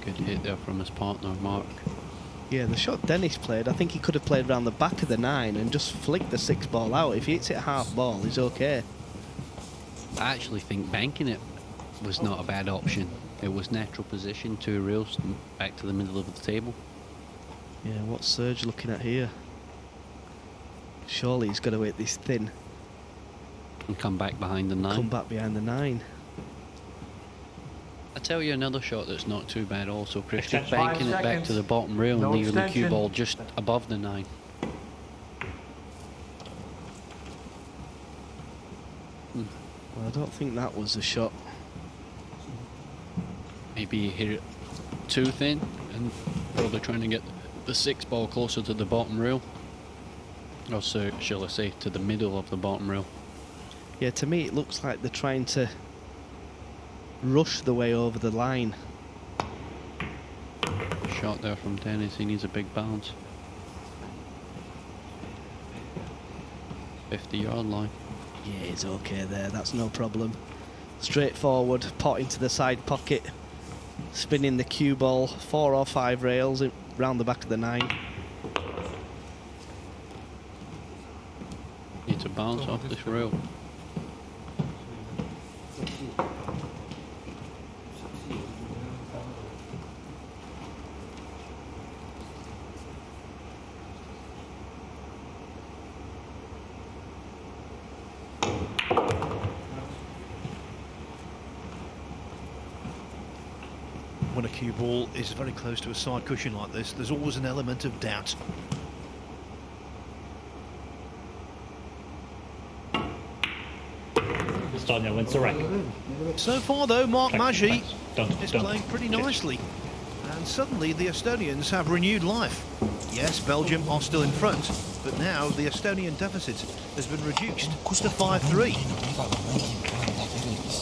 Good hit there from his partner, Mark. Yeah, the shot Denis played, I think he could have played around the back of the 9 and just flicked the 6 ball out. If he hits it half ball, he's okay. I actually think banking it was not a bad option. It was natural position, 2 rails back to the middle of the table. Yeah, what's Serge looking at here? Surely he's got to hit this thin. And come back behind the 9. Come back behind the 9. I tell you another shot that's not too bad also, Chris. Just Extension. banking it back to the bottom rail No and leaving the cue extension. ball just above the 9. Well, I don't think that was a shot. Maybe he hit it too thin and probably trying to get the 6 ball closer to the bottom rail. Or so, shall I say, to the middle of the bottom rail. Yeah, to me it looks like they're trying to rush the way over the line. Shot there from Denis, he needs a big bounce. 50-yard line. Yeah, he's okay there, that's no problem. Straightforward, pot into the side pocket, spinning the cue ball, 4 or 5 rails round the back of the 9. Need to bounce off this rail. When a cue ball is very close to a side cushion like this, there's always an element of doubt. Estonia wins the rack. So far though, Mark Magi Don't is playing pretty nicely. And suddenly the Estonians have renewed life. Yes, Belgium are still in front, but now the Estonian deficit has been reduced to 5-3.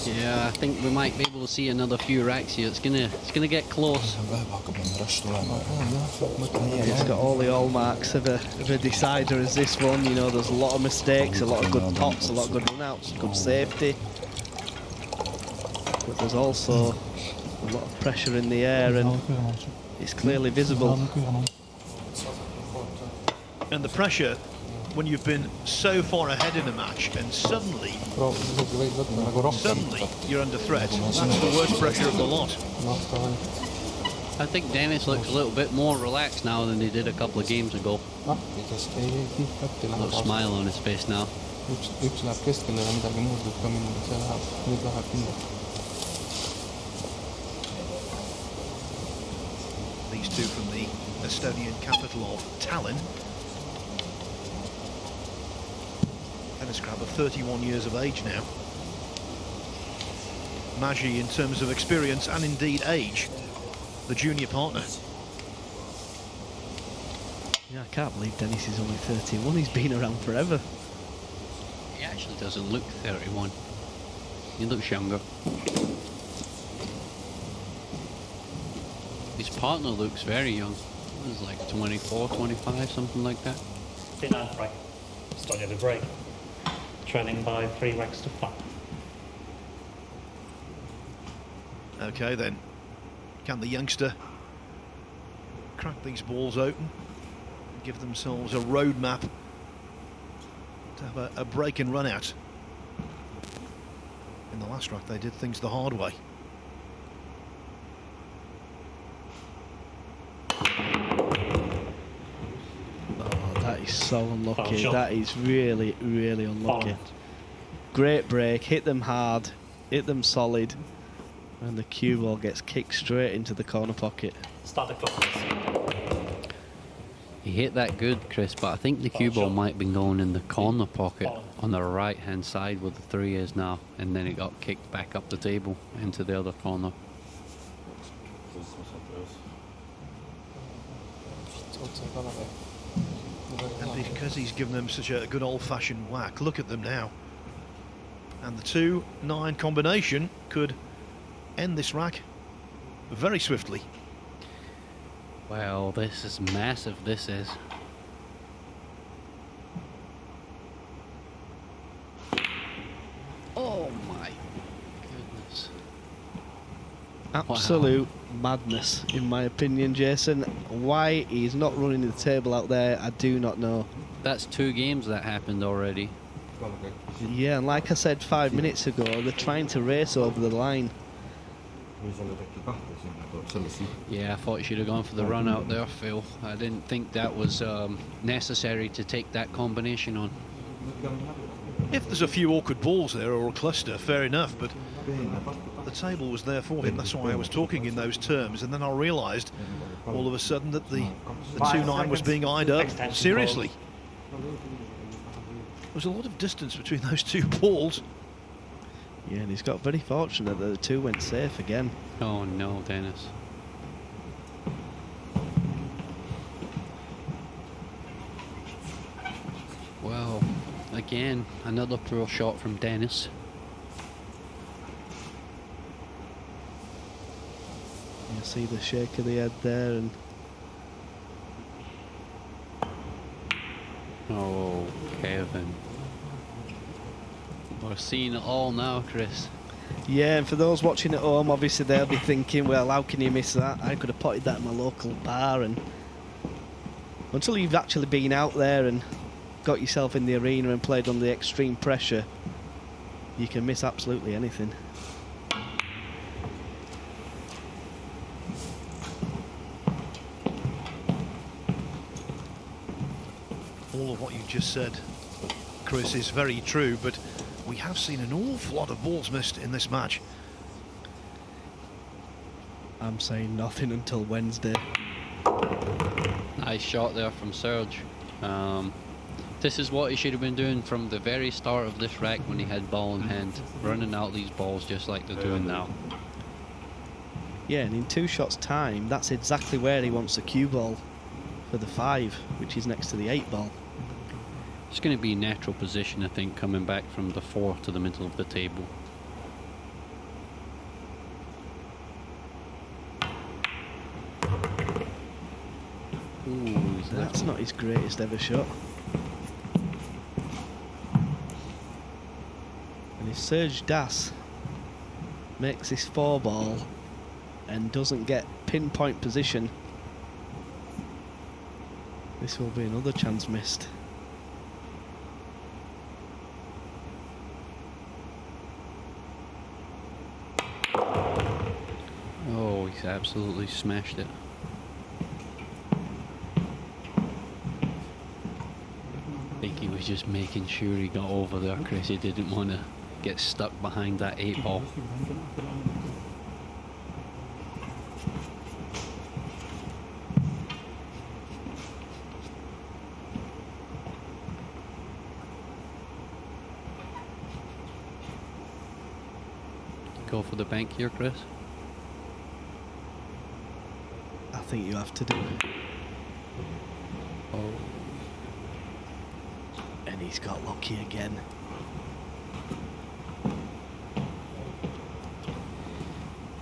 Yeah, I think we might be able to see another few racks here. It's gonna get close. It's got all the hallmarks of a decider as this one. You know, there's a lot of mistakes, a lot of good pots, a lot of good runouts, good safety. But there's also a lot of pressure in the air, and it's clearly visible. And the pressure, when you've been so far ahead in a match and suddenly you're under threat, that's the worst pressure of the lot. I think Denis looks a little bit more relaxed now than he did a couple of games ago. A little smile on his face now. These two from the Estonian capital of Tallinn. Denis Grabe, 31 years of age now. Magi, in terms of experience and indeed age, the junior partner. Yeah, I can't believe Denis is only 31. He's been around forever. He actually doesn't look 31. He looks younger. His partner looks very young. He's like 24, 25, something like that. 59th break. Estonia the break. Trailing by 3 racks to 5. Okay then, can the youngster crack these balls open and give themselves a roadmap to have a break and run out? In the last rack they did things the hard way. Oh, that is so unlucky. Foul shot. That is really, really unlucky. Foul. Great break, hit them hard, hit them solid, and the cue ball gets kicked straight into the corner pocket. Start the clock, please. He hit that good, Chris, but I think the cue ball might have been going in the corner pocket on the right hand side where the 3 is now, and then it got kicked back up the table into the other corner. And because he's given them such a good old-fashioned whack, look at them now. And the 2-9 combination could end this rack very swiftly. Well, this is massive, this is. Oh my goodness. Absolute madness, in my opinion, Jason. Why he's not running the table out there, I do not know. That's 2 games that happened already. Yeah, and like I said 5 minutes ago, they're trying to race over the line. Yeah, I thought you should have gone for the run out there, Phil. I didn't think that was necessary to take that combination on. If there's a few awkward balls there or a cluster, fair enough, but the table was there for him. That's why I was talking in those terms, and then I realised all of a sudden that the 2-9 was being eyed up seriously. There was a lot of distance between those 2 balls. Yeah, and he's got very fortunate that the 2 went safe again. Oh no, Denis. Well, again, another poor shot from Denis. You see the shake of the head there, and Oh, Kevin. We're seeing it all now, Chris. yeah, and for those watching at home, obviously they'll be thinking, well, how can you miss that? I could have potted that in my local bar. And until you've actually been out there and got yourself in the arena and played under the extreme pressure, you can miss absolutely anything. All of what you just said, Chris, is very true, but we have seen an awful lot of balls missed in this match. I'm saying nothing until Wednesday. Nice shot there from Serge. This is what he should have been doing from the very start of this rack when he had ball in hand, running out these balls just like they're doing now. Yeah, and in 2 shots time, that's exactly where he wants the cue ball for the 5, which is next to the 8 ball. It's going to be natural position, I think, coming back from the 4 to the middle of the table. Ooh, That's not his greatest ever shot. And if Serge Das makes this 4 ball and doesn't get pinpoint position, this will be another chance missed. Oh, he's absolutely smashed it. I think he was just making sure he got over there, Chris. He didn't want to get stuck behind that 8 ball. Go for the bank here, Chris. I think you have to do. Oh. And he's got lucky again.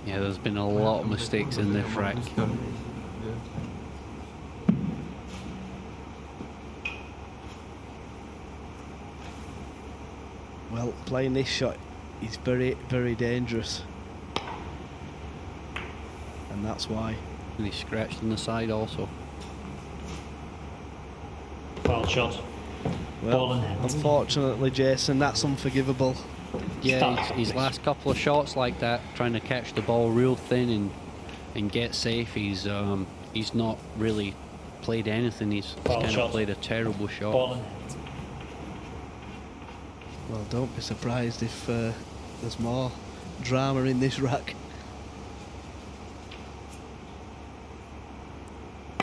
Yeah, there's been a lot of mistakes in this rack. Well, playing this shot is very, very dangerous. And that's why. And he's scratched on the side also. Foul shot. Well, Ball in hand. unfortunately, Jason, that's unforgivable. Yeah, his last couple of shots like that, trying to catch the ball real thin and get safe, he's not really played anything. He's Foul kind shot. of played a terrible shot. Ball in hand. Well, don't be surprised if there's more drama in this rack.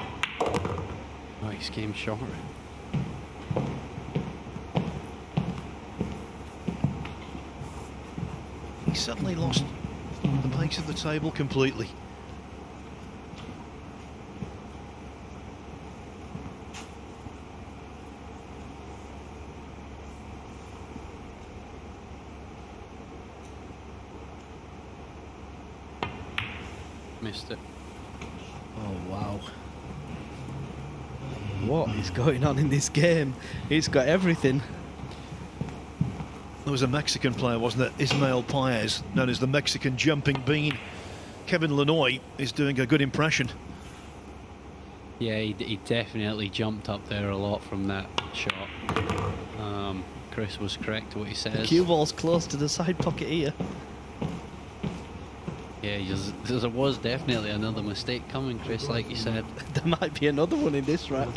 Oh, he's came short. He suddenly lost the pace of the table completely. Missed it. Oh, wow. What is going on in this game? It's got everything. There was a Mexican player, wasn't there? Ismael Paez, known as the Mexican jumping bean. Kevin Lannoye is doing a good impression. Yeah, he definitely jumped up there a lot from that shot. Chris was correct what he The says. cue ball's close to the side pocket here. Yeah, there was definitely another mistake coming, Chris, like you said. There might be another one in this rack.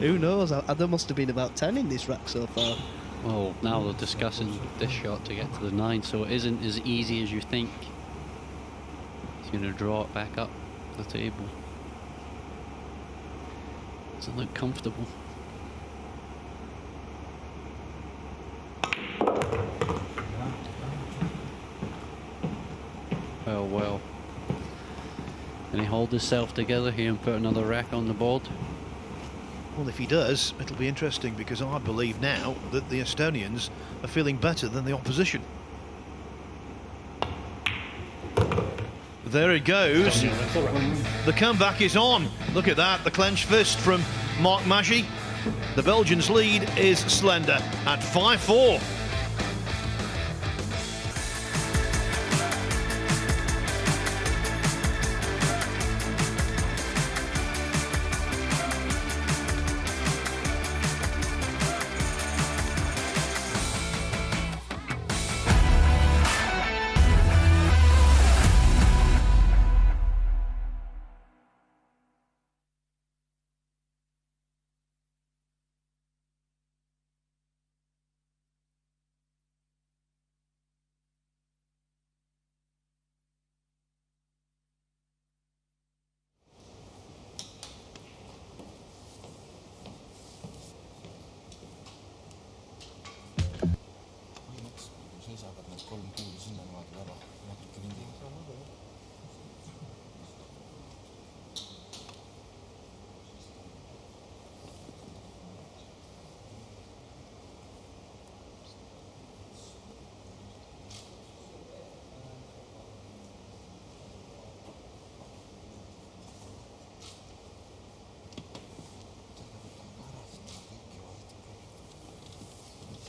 Who knows? There must have been about 10 in this rack so far. Well, now they're discussing this shot to get to the 9, so it isn't as easy as you think. He's going to draw it back up the table. Doesn't look comfortable. Well. Can he hold himself together here and put another rack on the board? Well, if he does, it'll be interesting, because I believe now that the Estonians are feeling better than the opposition. There it goes. The comeback is on. Look at that, the clenched fist from Magi. The Belgians' lead is slender at 5-4.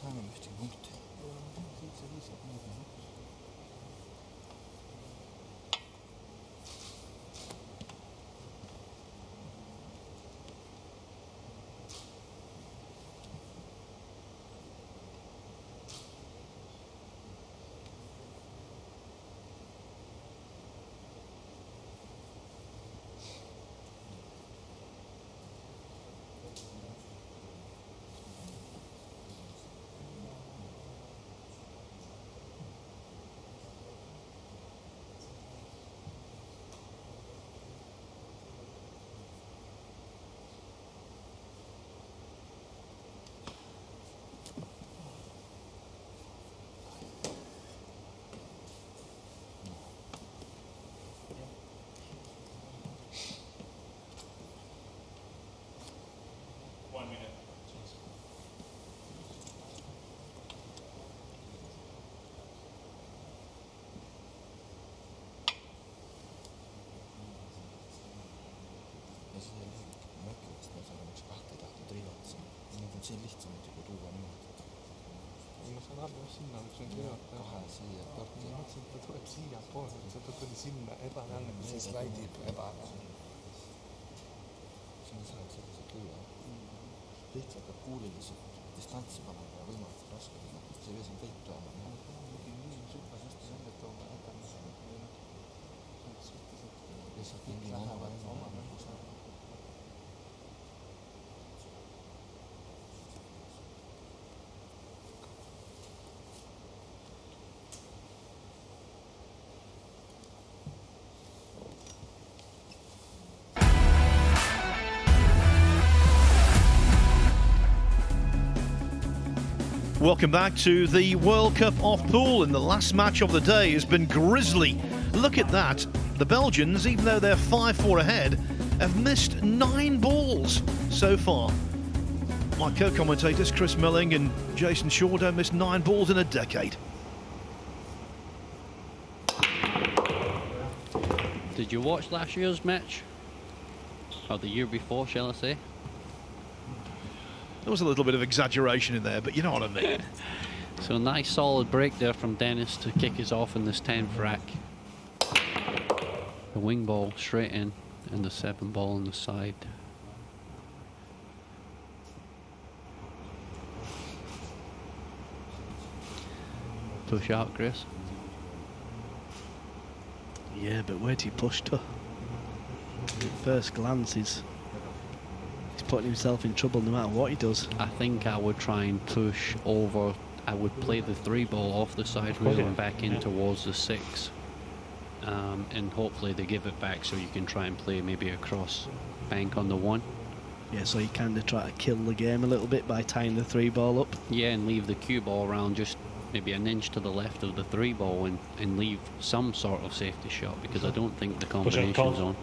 Saame ühtegi punkti. siin lihtsamalt juba tuua niimoodi. Ma saan aru, sinna võiks nüüd juhata. Kahe siia torti. Ma mõtlesin, et ta tuleb siia poole, et ta tuli sinna ebajälle, siis slaidib ebajälle. Siin saab sellised lüüa. Lihtsalt peab kuulilise distantsi panema ja võimalikult raske. See ei siin kõik tulema. Lihtsalt mingi lähevad oma nagu saab. Welcome back to the World Cup off pool, and the last match of the day has been grisly. Look at that. The Belgians, even though they're 5-4 ahead, have missed 9 balls so far. My co-commentators Chris Milling and Jason Shaw don't miss 9 balls in a decade. Did you watch last year's match? Or the year before, shall I say? There was a little bit of exaggeration in there, but you know what I mean. So a nice solid break there from Denis to kick us off in this 10th rack. The wing ball straight in, and the 7 ball on the side. Push out, Chris. Yeah, but where do you push to? At first glance, he's putting himself in trouble no matter what he does. I think I would try and push over. I would play the 3 ball off the side rail and back in towards the 6. And hopefully they give it back so you can try and play maybe a cross bank on the 1. Yeah, so you kind of try to kill the game a little bit by tying the 3 ball up. Yeah, and leave the cue ball around just maybe an inch to the left of the 3 ball and leave some sort of safety shot, because I don't think the combination's on.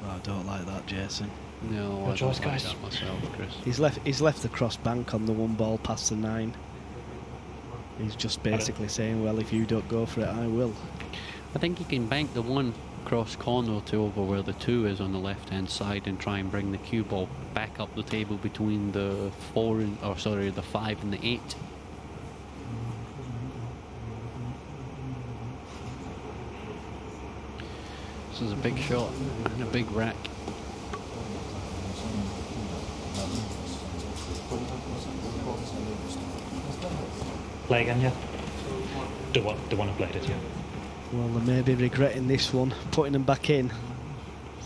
I don't like that, Jason. No, I don't like that myself, Chris. He's left the cross bank on the 1 ball past the 9. He's just basically saying, well, if you don't go for it, I will. I think he can bank the 1 cross corner to over where the 2 is on the left hand side and try and bring the cue ball back up the table between the 4 and, or sorry, the 5 and the 8. This is a big shot and a big rack. Play again, yeah? The one who played it, yeah. Well, they may be regretting this one, putting them back in.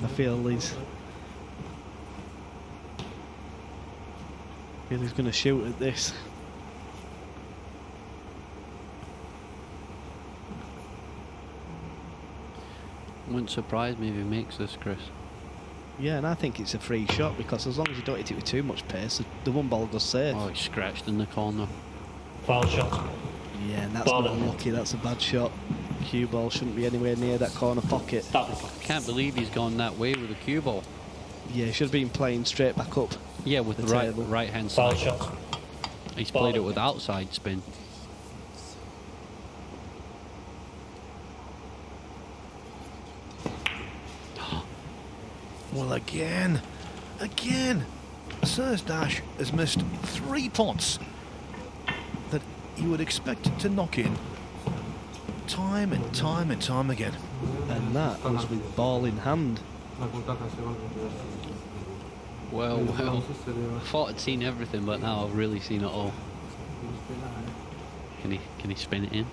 I feel he's going to shoot at this. Wouldn't surprise me if he makes this, Chris. Yeah, and I think it's a free shot, because as long as you don't hit it with too much pace, the 1 ball goes safe. Oh, he's scratched in the corner. Foul shot. Yeah, and that's not unlucky, that's a bad shot. Cue ball shouldn't be anywhere near that corner pocket. I can't believe he's gone that way with the cue ball. Yeah, he should have been playing straight back up. Yeah, with the right hand Foul side. shot. He's played it with outside spin. Well, again, Serge has missed 3 pots that you would expect to knock in time and time and time again. And that was with ball in hand. Well, I thought I'd seen everything, but now I've really seen it all. Can he spin it in?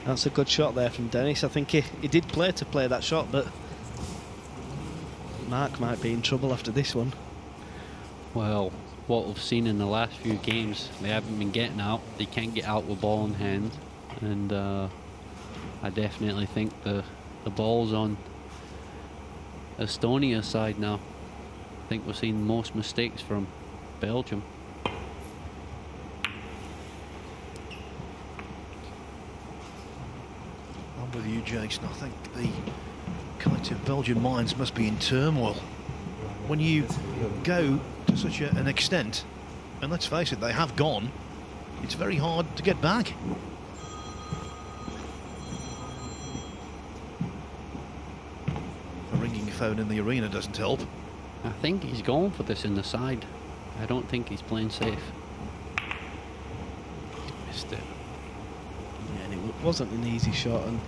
That's a good shot there from Denis. I think he did play to play that shot, but Mark might be in trouble after this one. Well, what we've seen in the last few games, they haven't been getting out. They can't get out with ball in hand, and I definitely think the ball's on Estonia's side now. I think we're seeing most mistakes from Belgium. I'm with you, Jason. I think the collective Belgian minds must be in turmoil. When you go to such an extent, and let's face it, they have gone, it's very hard to get back. A ringing phone in the arena doesn't help. I think he's going for this in the side. I don't think he's playing safe. He's missed it. Yeah, and it wasn't an easy shot, and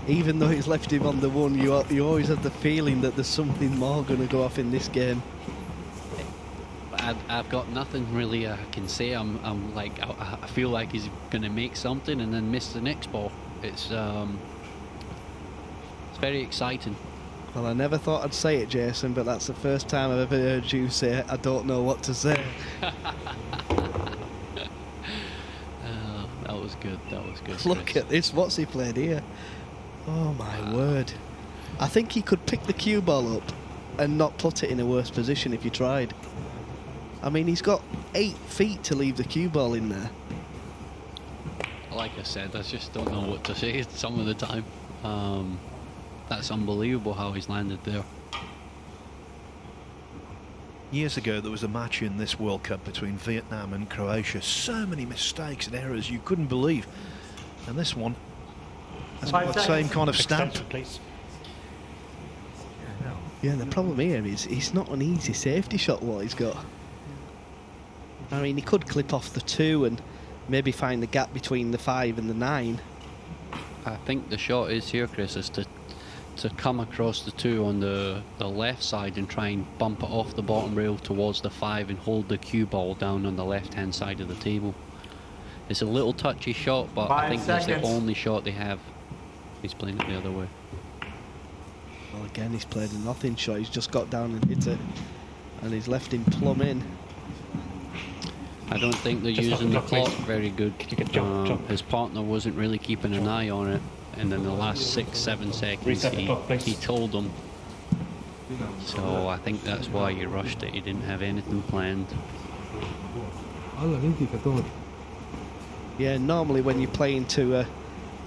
even though he's left him on the one, you always have the feeling that there's something more going to go off in this game. I've got nothing really I can say. I'm like I feel like he's going to make something and then miss the next ball. It's very exciting. Well, I never thought I'd say it, Jason, but that's the first time I've ever heard you say it. I don't know what to say. That was good. That was good. Look Chris. at this. What's he played here? Oh my word! I think he could pick the cue ball up and not put it in a worse position if he tried. I mean, he's got 8 feet to leave the cue ball in there. Like I said, I just don't know what to say some of the time. That's unbelievable how he's landed there. Years ago, there was a match in this World Cup between Vietnam and Croatia. So many mistakes and errors you couldn't believe. And this one has got the same kind of stamp. Extension, please. Yeah, the problem here is it's not an easy safety shot what he's got. I mean, he could clip off the 2 and maybe find the gap between the 5 and the 9. I think the shot is here, Chris, is to come across the 2 on the left side and try and bump it off the bottom rail towards the 5 and hold the cue ball down on the left-hand side of the table. It's a little touchy shot, but I think that's the only shot they have. He's playing it the other way. Well, again, he's played a nothing shot. He's just got down and hit it, and he's left him plumb in. I don't think they're Just using the off the clock, clock please. very good. You can jump. His partner wasn't really keeping an eye on it, and in the last 6-7 seconds Reset the clock, please. he told them. So I think that's why he rushed it. He didn't have anything planned. Yeah, normally when you're playing to a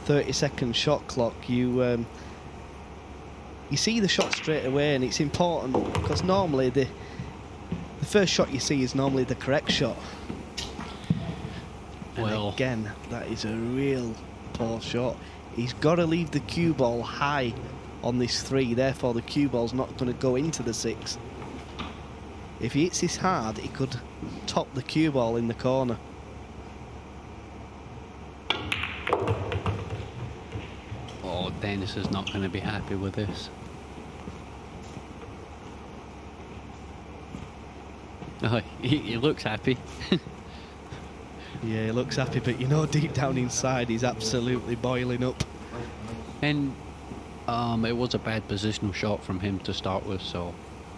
30-second shot clock, you see the shot straight away, and it's important because normally the first shot you see is normally the correct shot. And Well, again, that is a real poor shot. He's got to leave the cue ball high on this 3, therefore the cue ball's not going to go into the 6. If he hits this hard, he could top the cue ball in the corner. oh, Denis is not going to be happy with this. Oh, he looks happy. Yeah, he looks happy, but you know deep down inside he's absolutely boiling up. And it was a bad positional shot from him to start with, so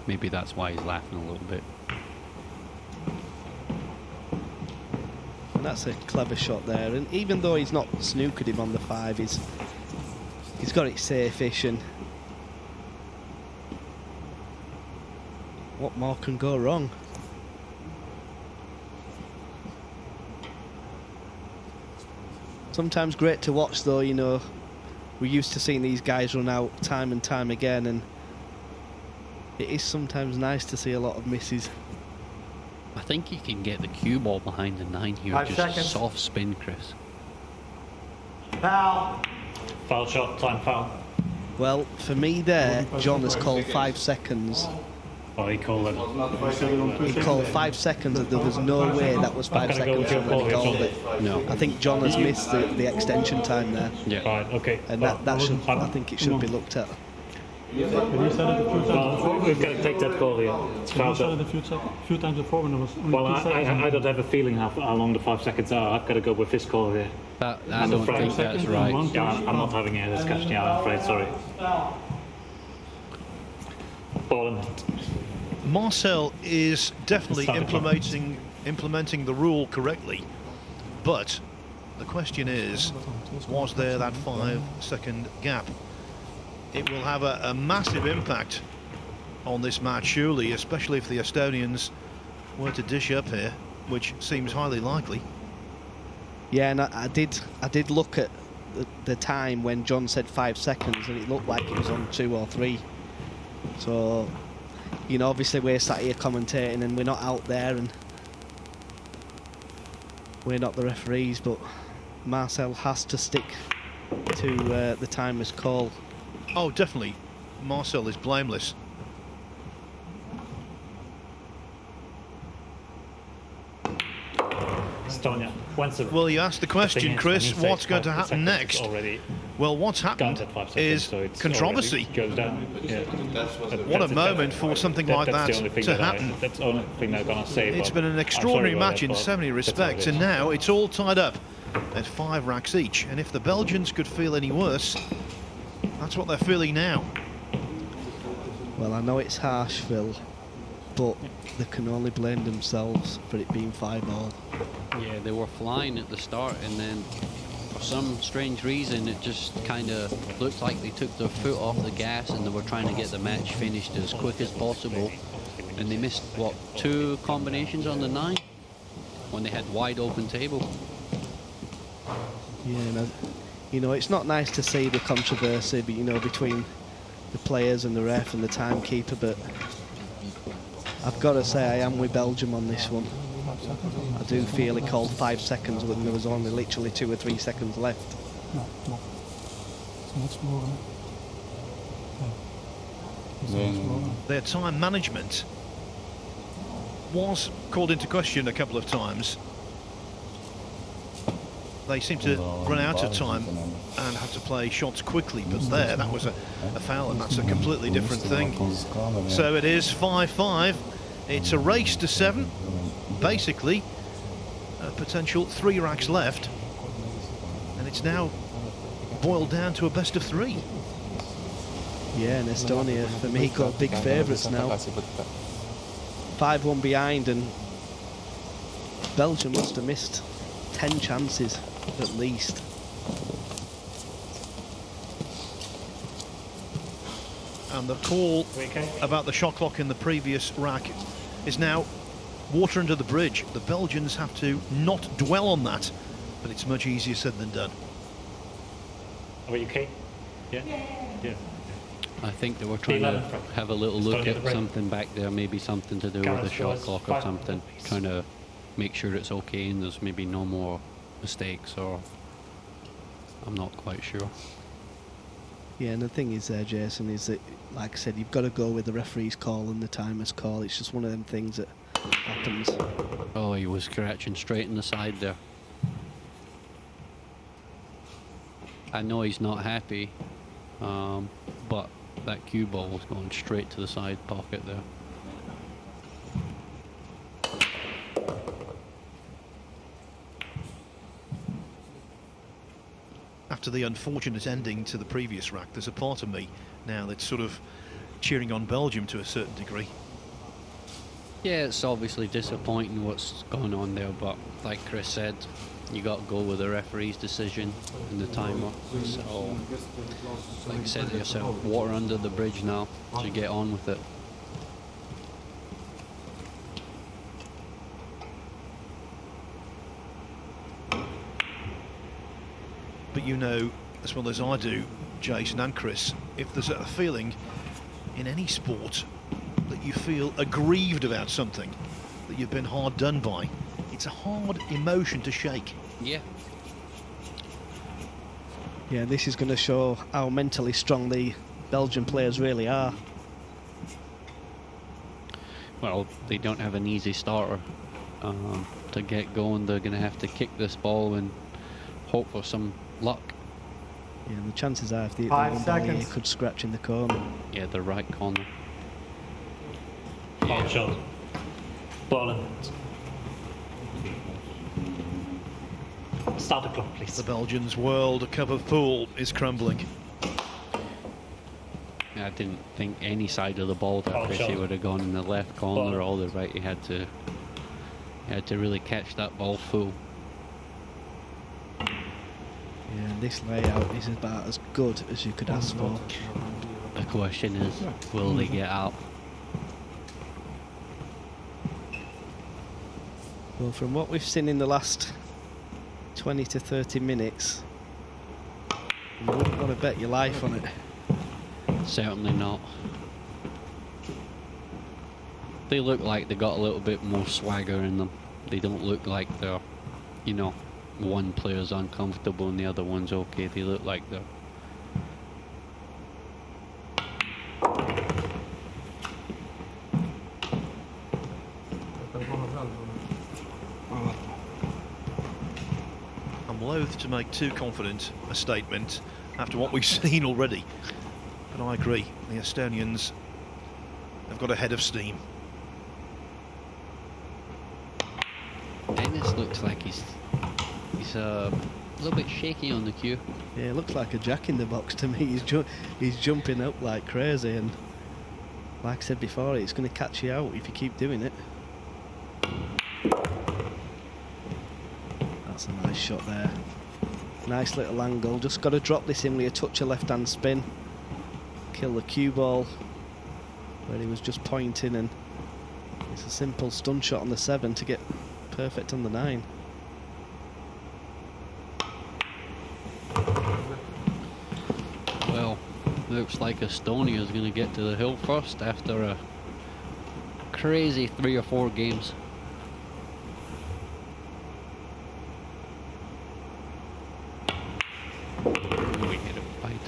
maybe that's why he's laughing a little bit. And that's a clever shot there, and even though he's not snookered him on the 5, he's got it safe-ish, and what more can go wrong? Sometimes great to watch though, you know, we're used to seeing these guys run out time and time again, and it is sometimes nice to see a lot of misses. I think he can get the cue ball behind the 9 here, 5 just seconds. soft spin, Chris. Foul. Foul shot, time foul. Well, for me there, John has called 5 seconds. Oh, he called it. He called 5 seconds, and there was no way that was 5 I'm gonna go with seconds your from when he call called here, it. No. I think John has missed the extension time there, Yeah. Right, okay. and Well, that should, I think it should be looked at. But he said it a few times Well, before. we've got to take that call here. It's He foul said shot. it a few times before when it was only Well, 2 seconds. I don't have a feeling how long the 5 seconds are. I've got to go with this call here. I I'm don't afraid. think that's Seconds and right. 1 Yeah, plus I'm not foul. having a discussion. Yeah, I'm afraid. Sorry. Ball in hand. Marcel is definitely Start the clock. implementing the rule correctly, but the question is, was there that 5-second gap? It will have a massive impact on this match, surely, especially if the Estonians were to dish up here, which seems highly likely. Yeah, and I did look at the time when John said 5 seconds, and it looked like it was on 2 or 3. So, you know, obviously we're sat here commentating and we're not out there, and we're not the referees, but Marcel has to stick to the timer's call. Oh, definitely. Marcel is blameless. Estonia. Once a Well, you asked the question, Chris, what's going to happen next? Already Well, what's happened counted 5 seconds, is so it's controversy. already goes down. Yeah. What a moment for something like that to happen. That's the only thing I'm gonna say. It's but been an I'm extraordinary sorry about match that, in but so many that's how it respects, is. and now it's all tied up at 5 racks each. And if the Belgians could feel any worse, that's what they're feeling now. Well, I know it's harsh, Phil, but they can only blame themselves for it being 5-all. Yeah, they were flying at the start, and then for some strange reason it just kind of looked like they took their foot off the gas and they were trying to get the match finished as quick as possible. And they missed, what, 2 combinations on the 9 when they had wide open table. Yeah, and you know, it's not nice to see the controversy, but, you know, between the players and the ref and the timekeeper, but I've got to say I am with Belgium on this one. I do feel he called 5 seconds when there was only literally 2 or 3 seconds left. Ja, klopt. Het is niet sporen. Het is niet sporen. Their time management was called into question a couple of times. They seemed to run out of time and had to play shots quickly, but there, that was a foul, and that's a completely different thing. So it is 5-5. It's a race to 7. Basically, a potential 3 racks left, and it's now boiled down to a best of 3. Yeah, and Estonia, for me, got big favourites now. 5-1 behind, and Belgium must have missed 10 chances at least. And the call about the shot clock in the previous rack is now water under the bridge. The Belgians have to not dwell on that, but it's much easier said than done. Are you okay? Yeah? Yeah. I think they were trying to have a little look at something back there, maybe something to do with the shot clock or something, trying to make sure it's okay and there's maybe no more mistakes, or I'm not quite sure. Yeah, and the thing is there, Jason, is that, like I said, you've got to go with the referee's call and the timer's call. It's just one of them things that happens. Oh, he was scratching straight in the side there. I know he's not happy, but that cue ball was going straight to the side pocket there. After the unfortunate ending to the previous rack, there's a part of me now that's sort of cheering on Belgium to a certain degree. Yeah, it's obviously disappointing what's going on there, but like Chris said, you got to go with the referee's decision and the timer. So, like I said to yourself, water under the bridge now to get on with it. But you know as well as I do, Jason and Chris, if there's a feeling in any sport that you feel aggrieved about something, that you've been hard done by, it's a hard emotion to shake. Yeah. Yeah, this is going to show how mentally strong the Belgian players really are. Well, they don't have an easy starter. To get going, they're going to have to kick this ball and hope for some luck. Yeah, and the chances are if they hit the 5 one ball, seconds. he could scratch in the corner. Yeah, the right corner. Ball shot. Ball in. Start the clock, please. The Belgians' World Cup of Pool is crumbling. I didn't think any side of the ball that Ball Chris shot. would have gone in the left corner Ball. or the right. He had to really catch that ball full. Yeah, and this layout is about as good as you could ask for. The question is, will they get out? Well, from what we've seen in the last 20 to 30 minutes, you wouldn't want to bet your life on it. Certainly not. They look like they got a little bit more swagger in them. They don't look like they're you know, one player's uncomfortable and the other one's okay. They look like they're... I'm loath to make too confident a statement after what we've seen already, but I agree, the Estonians have got a head of steam. Denis looks like he's a little bit shaky on the cue. Yeah, it looks like a jack in the box to me. He's jumping up like crazy, and like I said before, it's going to catch you out if you keep doing it. That's a nice shot there. Nice little angle. Just got to drop this in with a touch of left-hand spin. Kill the cue ball where he was just pointing, and it's a simple stun shot on the 7 to get perfect on the 9. Well, looks like Estonia is going to get to the hill first after a crazy 3 or 4 games. We get a fight.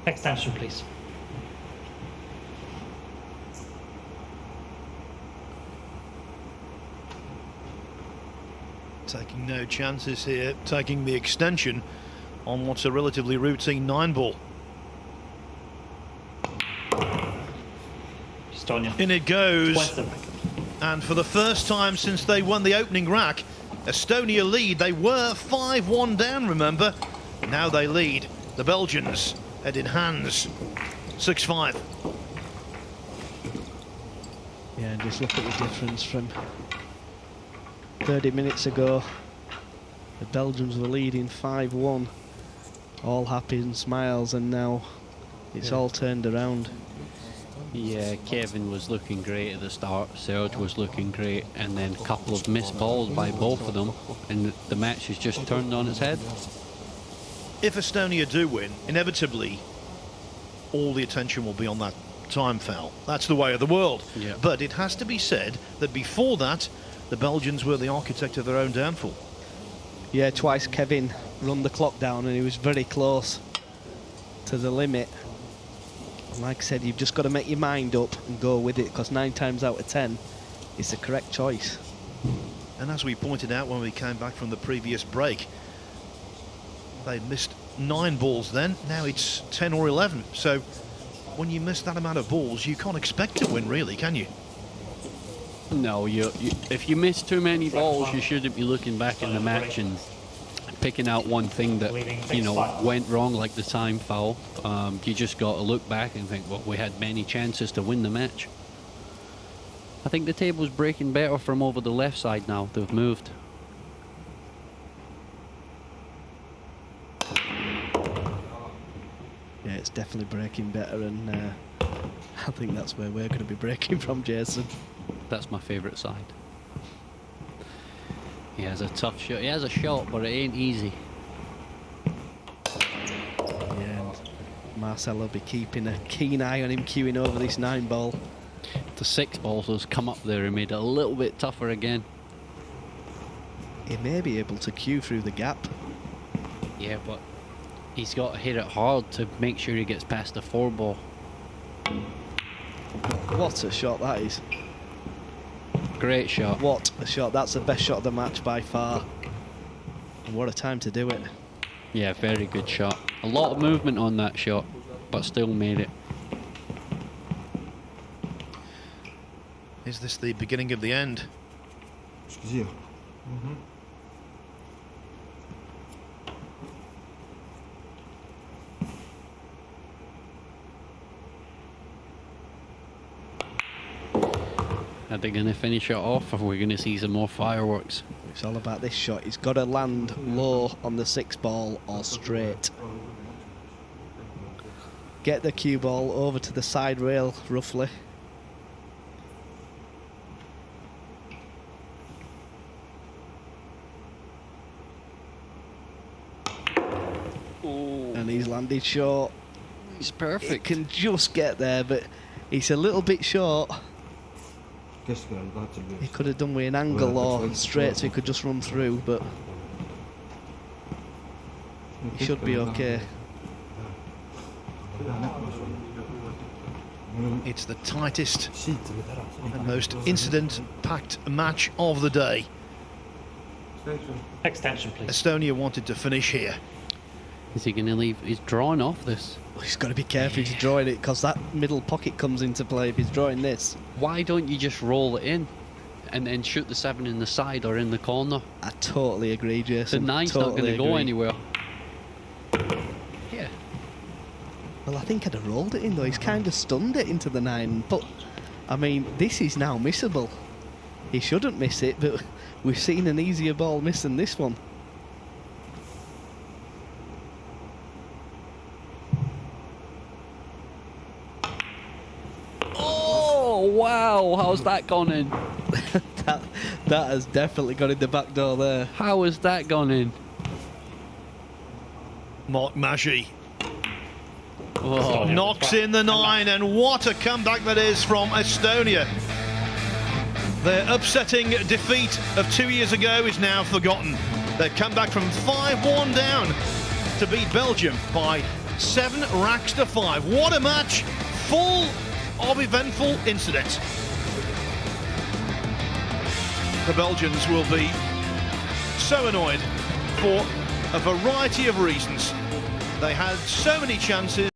Extension, please. Taking no chances here, taking the extension on what's a relatively routine 9-ball. Estonia. In it goes. Twice the rack. And for the first time since they won the opening rack, Estonia lead. They were 5-1 down, remember. Now they lead. The Belgians head in hands. 6-5. Yeah, and just look at the difference from 30 minutes ago. The Belgians were leading 5-1, all happy and smiles, and now it's all turned around. Yeah, Kevin was looking great at the start, Serge was looking great, and then a couple of missed balls by both of them, and the match has just turned on its head. If Estonia do win, inevitably all the attention will be on that time foul. That's the way of the world. Yeah. But it has to be said that before that, the Belgians were the architect of their own downfall. Yeah, twice Kevin run the clock down, and he was very close to the limit. And like I said, you've just got to make your mind up and go with it, because 9 times out of 10, it's the correct choice. And as we pointed out when we came back from the previous break, they missed 9 balls then. Now it's 10 or 11. So when you miss that amount of balls, you can't expect to win, really, can you? No, if you miss too many balls, you shouldn't be looking back in the match and picking out one thing that, you know, went wrong, like the time foul. You just got to look back and think, well, we had many chances to win the match. I think the table's breaking better from over the left side now. They've moved. Yeah, it's definitely breaking better, and I think that's where we're going to be breaking from, Jason. That's my favourite side. He has a tough shot. He has a shot, but it ain't easy. Yeah, and Marcel will be keeping a keen eye on him queuing over this 9 ball. The 6 balls has come up there and made it a little bit tougher again. He may be able to queue through the gap. Yeah, but he's got to hit it hard to make sure he gets past the 4 ball. What a shot that is. Great shot. What a shot. That's the best shot of the match by far. And what a time to do it. Yeah, very good shot. A lot of movement on that shot, but still made it. Is this the beginning of the end? Excusez. Are they going to finish it off, or are we going to see some more fireworks? It's all about this shot. He's got to land low on the 6 ball or straight. Get the cue ball over to the side rail, roughly. And he's landed short. He's perfect. It can just get there, but he's a little bit short. He could have done with an angle or straight so he could just run through, but he should be okay. It's the tightest and most incident-packed match of the day. Extension, please. Estonia wanted to finish here. Is he going to leave? He's drawing off this. He's got to be careful if he's drawing it, because that middle pocket comes into play if he's drawing this. Why don't you just roll it in and then shoot the 7 in the side or in the corner? I totally agree, The Jason. 9's totally not going to go agree. anywhere. Yeah. Well, I think I'd have rolled it in though. He's kind of stunned it into the 9. But, I mean, this is now missable. He shouldn't miss it, but we've seen an easier ball miss than this one. Oh, wow. How's that gone in? That has definitely gone in the back door there. How has that gone in? Magi Oh. knocks in the 9, and what a comeback that is from Estonia. Their upsetting defeat of 2 years ago is now forgotten. They come back from 5-1 down to beat Belgium by 7 racks to 5. What a match, full of eventful incidents. The Belgians will be so annoyed for a variety of reasons. They had so many chances.